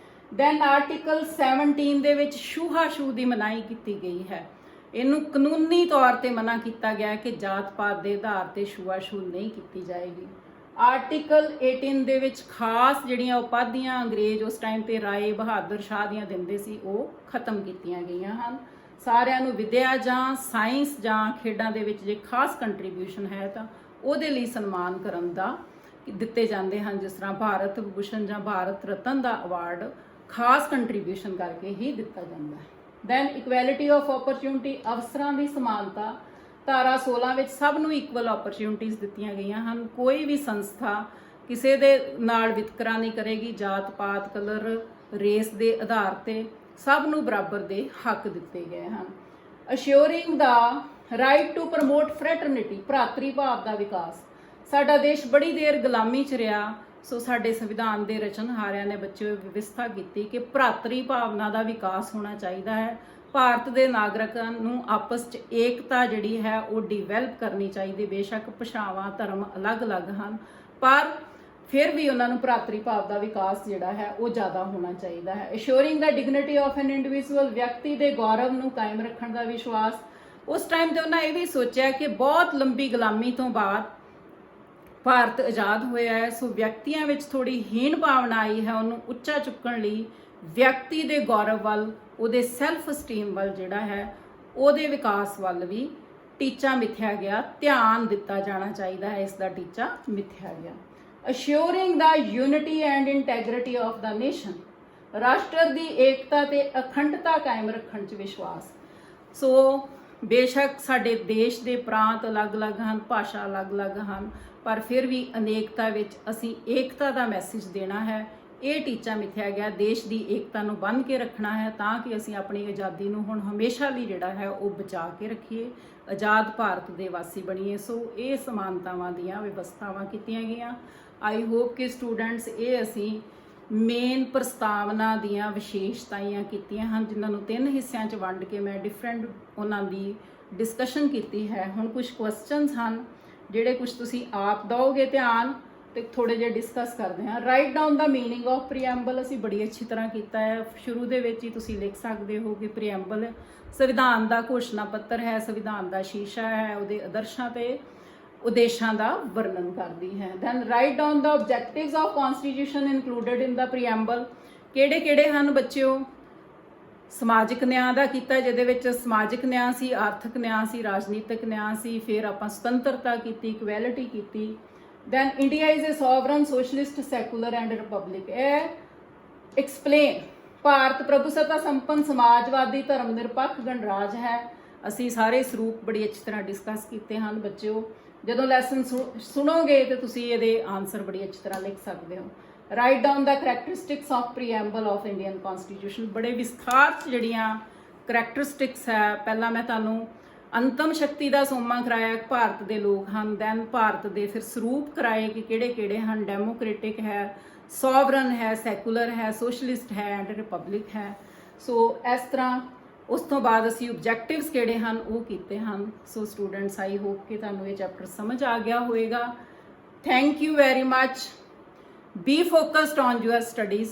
ਦੈਨ ਆਰਟੀਕਲ 17 ਦੇ ਵਿੱਚ ਛੂਹਾ-ਛੂਤ ਦੀ ਮਨਾਹੀ ਕੀਤੀ ਗਈ ਹੈ। ਇਹਨੂੰ ਕਾਨੂੰਨੀ ਤੌਰ ਤੇ ਮਨਾ ਕੀਤਾ ਗਿਆ ਕਿ ਜਾਤ ਪਾਤ ਦੇ ਆਧਾਰ ਤੇ ਛੂਹਾ-ਛੂਤ ਨਹੀਂ ਕੀਤੀ ਜਾਏਗੀ। ਆਰਟੀਕਲ 18 ਦੇ ਵਿੱਚ ਖਾਸ ਜਿਹੜੀਆਂ ਉਪਾਧੀਆਂ ਅੰਗਰੇਜ਼ ਉਸ ਟਾਈਮ ਤੇ ਰਾਏ ਬਹਾਦਰ ਸ਼ਾਹ ਦੀਆਂ ਦਿੰਦੇ ਸੀ ਉਹ ਖਤਮ ਕੀਤੀਆਂ ਗਈਆਂ ਹਨ। ਸਾਰਿਆਂ ਨੂੰ ਵਿਦਿਆ ਜਾਂ ਸਾਇੰਸ ਜਾਂ ਖੇਡਾਂ ਦੇ ਵਿੱਚ ਜੇ ਖਾਸ ਕੰਟਰੀਬਿਊਸ਼ਨ ਹੈ ਤਾਂ ਉਹਦੇ ਲਈ ਸਨਮਾਨ ਕਰਨ ਦਾ ਦਿੱਤੇ ਜਾਂਦੇ ਹਨ। ਜਿਸ ਤਰ੍ਹਾਂ ਭਾਰਤ ਵਿਭੂਸ਼ਣ ਜਾਂ ਭਾਰਤ ਰਤਨ ਦਾ ਅਵਾਰਡ ਖਾਸ ਕੰਟਰੀਬਿਊਸ਼ਨ ਕਰਕੇ ਹੀ ਦਿੱਤਾ ਜਾਂਦਾ ਹੈ। ਦੈਨ ਇਕੁਐਲਿਟੀ ਆਫ ਓਪਰਚੁਨਿਟੀ, ਅਵਸਰਾਂ ਦੀ ਸਮਾਨਤਾ। ਧਾਰਾ 16 ਵਿੱਚ ਸਭ ਨੂੰ ਇਕੁਅਲ ਓਪਰਚੁਨਿਟੀਜ਼ ਦਿੱਤੀਆਂ ਗਈਆਂ ਹਨ। ਕੋਈ ਵੀ ਸੰਸਥਾ ਕਿਸੇ ਦੇ ਨਾਲ ਵਿਤਕਰਾ ਨਹੀਂ ਕਰੇਗੀ। ਜਾਤ ਪਾਤ, ਕਲਰ, ਰੇਸ ਦੇ ਆਧਾਰ ਤੇ ਸਭ ਨੂੰ ਬਰਾਬਰ ਦੇ ਹੱਕ ਦਿੱਤੇ ਗਏ ਹਨ। ਅਸ਼ੋਰਿੰਗ ਦਾ ਰਾਈਟ ਟੂ ਪ੍ਰਮੋਟ ਫਰੈਟਰਨਿਟੀ, ਭਰਾਤਰੀ ਭਾਵ ਦਾ ਵਿਕਾਸ। ਸਾਡਾ ਦੇਸ਼ ਬੜੀ ਦੇਰ ਗੁਲਾਮੀ 'ਚ ਰਿਹਾ, ਸੋ ਸਾਡੇ ਸੰਵਿਧਾਨ ਦੇ ਰਚਨਹਾਰਿਆਂ ਨੇ ਬੱਚਿਓ ਵਿਵਸਥਾ ਕੀਤੀ ਕਿ ਭਰਾਤਰੀ ਭਾਵਨਾ ਦਾ ਵਿਕਾਸ ਹੋਣਾ ਚਾਹੀਦਾ ਹੈ। ਭਾਰਤ ਦੇ ਨਾਗਰਿਕਾਂ ਨੂੰ ਆਪਸ 'ਚ ਏਕਤਾ ਜਿਹੜੀ ਹੈ ਉਹ ਡਿਵੈਲਪ ਕਰਨੀ ਚਾਹੀਦੀ। ਬੇਸ਼ੱਕ ਭਾਸ਼ਾਵਾਂ, ਧਰਮ ਅਲੱਗ-ਅਲੱਗ ਹਨ, ਪਰ ਫਿਰ ਵੀ ਉਹਨਾਂ ਨੂੰ ਭਰਾਤਰੀ ਭਾਵ ਦਾ ਵਿਕਾਸ ਜਿਹੜਾ ਹੈ ਉਹ ਜ਼ਿਆਦਾ ਹੋਣਾ ਚਾਹੀਦਾ ਹੈ। ਅਸ਼ੋਰਿੰਗ ਦਾ ਡਿਗਨਿਟੀ ਆਫ ਐਨ ਇੰਡੀਵਿਜੂਅਲ, ਵਿਅਕਤੀ ਦੇ ਗੌਰਵ ਨੂੰ ਕਾਇਮ ਰੱਖਣ ਦਾ ਵਿਸ਼ਵਾਸ। ਉਸ ਟਾਈਮ ਤੇ ਉਹਨਾਂ ਇਹ ਵੀ ਸੋਚਿਆ ਕਿ ਬਹੁਤ ਲੰਬੀ ਗੁਲਾਮੀ ਤੋਂ ਬਾਅਦ ਭਾਰਤ ਆਜ਼ਾਦ ਹੋਇਆ ਹੈ, ਸੋ ਵਿਅਕਤੀਆਂ ਵਿੱਚ ਥੋੜੀ ਹੀਣ ਭਾਵਨਾ ਆਈ ਹੈ। ਉਹਨੂੰ ਉੱਚਾ ਚੁੱਕਣ ਲਈ ਵਿਅਕਤੀ ਦੇ ਗੌਰਵ ਵੱਲ, ਉਹਦੇ ਸੈਲਫ ਸਟੀਮ ਵੱਲ ਜਿਹੜਾ ਹੈ ਉਹਦੇ ਵਿਕਾਸ ਵੱਲ ਵੀ ਟੀਚਾ ਮਿਥਿਆ ਗਿਆ, ਧਿਆਨ ਦਿੱਤਾ ਜਾਣਾ ਚਾਹੀਦਾ ਹੈ, ਇਸ ਦਾ ਟੀਚਾ ਮਿਥਿਆ ਗਿਆ। Assuring the unity and integrity of the nation, ਰਾਸ਼ਟਰ ਦੀ ਏਕਤਾ ਤੇ ਅਖੰਡਤਾ ਕਾਇਮ ਰੱਖਣ 'ਚ ਵਿਸ਼ਵਾਸ। ਸੋ ਬੇਸ਼ੱਕ ਸਾਡੇ ਦੇਸ਼ ਦੇ ਪ੍ਰਾਂਤ ਅਲੱਗ-ਅਲੱਗ ਹਨ, ਭਾਸ਼ਾ ਅਲੱਗ-ਅਲੱਗ ਹਨ, ਪਰ ਫਿਰ ਵੀ ਅਨੇਕਤਾ ਵਿੱਚ ਅਸੀਂ ਏਕਤਾ ਦਾ ਮੈਸੇਜ ਦੇਣਾ ਹੈ। ਇਹ ਟੀਚਾ ਮਿਥਿਆ ਗਿਆ, ਦੇਸ਼ ਦੀ ਏਕਤਾ ਨੂੰ ਬੰਨ੍ਹ ਕੇ ਰੱਖਣਾ ਹੈ ਤਾਂ ਕਿ ਅਸੀਂ ਆਪਣੀ ਆਜ਼ਾਦੀ ਨੂੰ ਹੁਣ ਹਮੇਸ਼ਾ ਲਈ ਜਿਹੜਾ ਹੈ ਉਹ ਬਚਾ ਕੇ ਰੱਖੀਏ, ਆਜ਼ਾਦ ਭਾਰਤ ਦੇ ਵਾਸੀ ਬਣੀਏ। ਸੋ ਇਹ ਸਮਾਨਤਾਵਾਂ ਦੀਆਂ ਵਿਵਸਥਾਵਾਂ ਕੀਤੀਆਂ ਗਈਆਂ। ਆਈ ਹੋਪ ਕਿ ਸਟੂਡੈਂਟਸ ਇਹ ਅਸੀਂ ਮੇਨ ਪ੍ਰਸਤਾਵਨਾ ਦੀਆਂ ਵਿਸ਼ੇਸ਼ਤਾਵਾਂ ਕੀਤੀਆਂ ਹਨ, ਜਿਨ੍ਹਾਂ ਨੂੰ 3 ਹਿੱਸਿਆਂ 'ਚ ਵੰਡ ਕੇ ਮੈਂ ਡਿਫਰੈਂਟ ਉਹਨਾਂ ਦੀ ਡਿਸਕਸ਼ਨ ਕੀਤੀ ਹੈ। ਹੁਣ ਕੁਝ ਕੁਐਸਚਨਸ ਹਨ ਜਿਹੜੇ ਕੁਝ ਤੁਸੀਂ ਆਪ ਦਿਓਗੇ ਧਿਆਨ ਤੇ ਥੋੜੇ ਜਿਹਾ ਡਿਸਕਸ ਕਰਦੇ ਹਾਂ। Write down the meaning of preamble ਅਸੀਂ ਬੜੀ ਅੱਛੀ ਤਰ੍ਹਾਂ ਕੀਤਾ ਹੈ। ਸ਼ੁਰੂ ਦੇ ਵਿੱਚ ਹੀ ਤੁਸੀਂ ਲਿਖ ਸਕਦੇ ਹੋ ਕਿ ਪ੍ਰੀਐਂਬਲ ਸੰਵਿਧਾਨ ਦਾ ਘੋਸ਼ਣਾ ਪੱਤਰ ਹੈ, ਸੰਵਿਧਾਨ ਦਾ ਸ਼ੀਸ਼ਾ ਹੈ, ਉਹਦੇ ਆਦਰਸ਼ਾਂ ਤੇ ਉਦੇਸ਼ਾਂ ਦਾ ਵਰਣਨ ਕਰਦੀ ਹੈ। Then write down the objectives of constitution included in the preamble. ਕਿਹੜੇ ਹਨ ਬੱਚਿਓ? ਸਮਾਜਿਕ ਨਿਆਂ ਦਾ ਕੀਤਾ, ਜਿਹਦੇ ਵਿੱਚ ਸਮਾਜਿਕ ਨਿਆਂ ਸੀ, ਆਰਥਿਕ ਨਿਆਂ ਸੀ, ਰਾਜਨੀਤਿਕ ਨਿਆਂ ਸੀ। ਫਿਰ ਆਪਾਂ ਸੁਤੰਤਰਤਾ ਕੀਤੀ, ਇਕੁਐਲਿਟੀ ਕੀਤੀ। Then India is a sovereign socialist secular and republic. ਇਹ ਐਕਸਪਲੇਨ, ਭਾਰਤ ਪ੍ਰਭੂਸੱਤਾ ਸੰਪੰਨ ਸਮਾਜਵਾਦੀ ਧਰਮ ਨਿਰਪੱਖ ਗਣਰਾਜ ਹੈ। ਅਸੀਂ ਸਾਰੇ ਸਰੂਪ ਬੜੀ ਅੱਛੀ ਤਰ੍ਹਾਂ ਡਿਸਕਸ ਕੀਤੇ ਹਨ ਬੱਚਿਓ। ਜਦੋਂ ਲੈਸਨ ਸੁਣੋਗੇ ਤੇ ਤੁਸੀਂ ਇਹਦੇ ਆਨਸਰ ਬੜੀ ਅੱਛੀ ਤਰ੍ਹਾਂ ਲਿਖ ਸਕਦੇ ਹੋ। Write down the characteristics of preamble of Indian constitution. ਬੜੇ ਵਿਸਥਾਰ 'ਚ ਜਿਹੜੀਆਂ ਕਰੈਕਟਰਿਸਟਿਕਸ ਹੈ, ਪਹਿਲਾਂ ਮੈਂ ਤੁਹਾਨੂੰ ਅੰਤਮ ਸ਼ਕਤੀ ਦਾ ਸੋਮਾ ਕਰਾਇਆ, ਭਾਰਤ ਦੇ ਲੋਕ ਹਨ। ਦੈਨ ਭਾਰਤ ਦੇ ਫਿਰ ਸਰੂਪ ਕਰਾਏ ਕਿ ਕਿਹੜੇ ਹਨ। ਡੈਮੋਕ੍ਰੇਟਿਕ ਹੈ, ਸੋਵਰਨ ਹੈ, ਸੈਕੂਲਰ ਹੈ, ਸੋਸ਼ਲਿਸਟ ਹੈ ਐਂਡ ਰਿਪਬਲਿਕ ਹੈ। ਸੋ ਇਸ ਤਰ੍ਹਾਂ ਉਸ ਤੋਂ ਬਾਅਦ ਅਸੀਂ ਆਬਜੈਕਟਿਵਸ ਕਿਹੜੇ ਹਨ ਉਹ ਕੀਤੇ ਹਨ। ਸੋ ਸਟੂਡੈਂਟਸ, ਆਈ ਹੋਪ ਕਿ ਤੁਹਾਨੂੰ ਇਹ ਚੈਪਟਰ ਸਮਝ ਆ ਗਿਆ ਹੋਵੇਗਾ। Thank you very much. Be focused on your studies.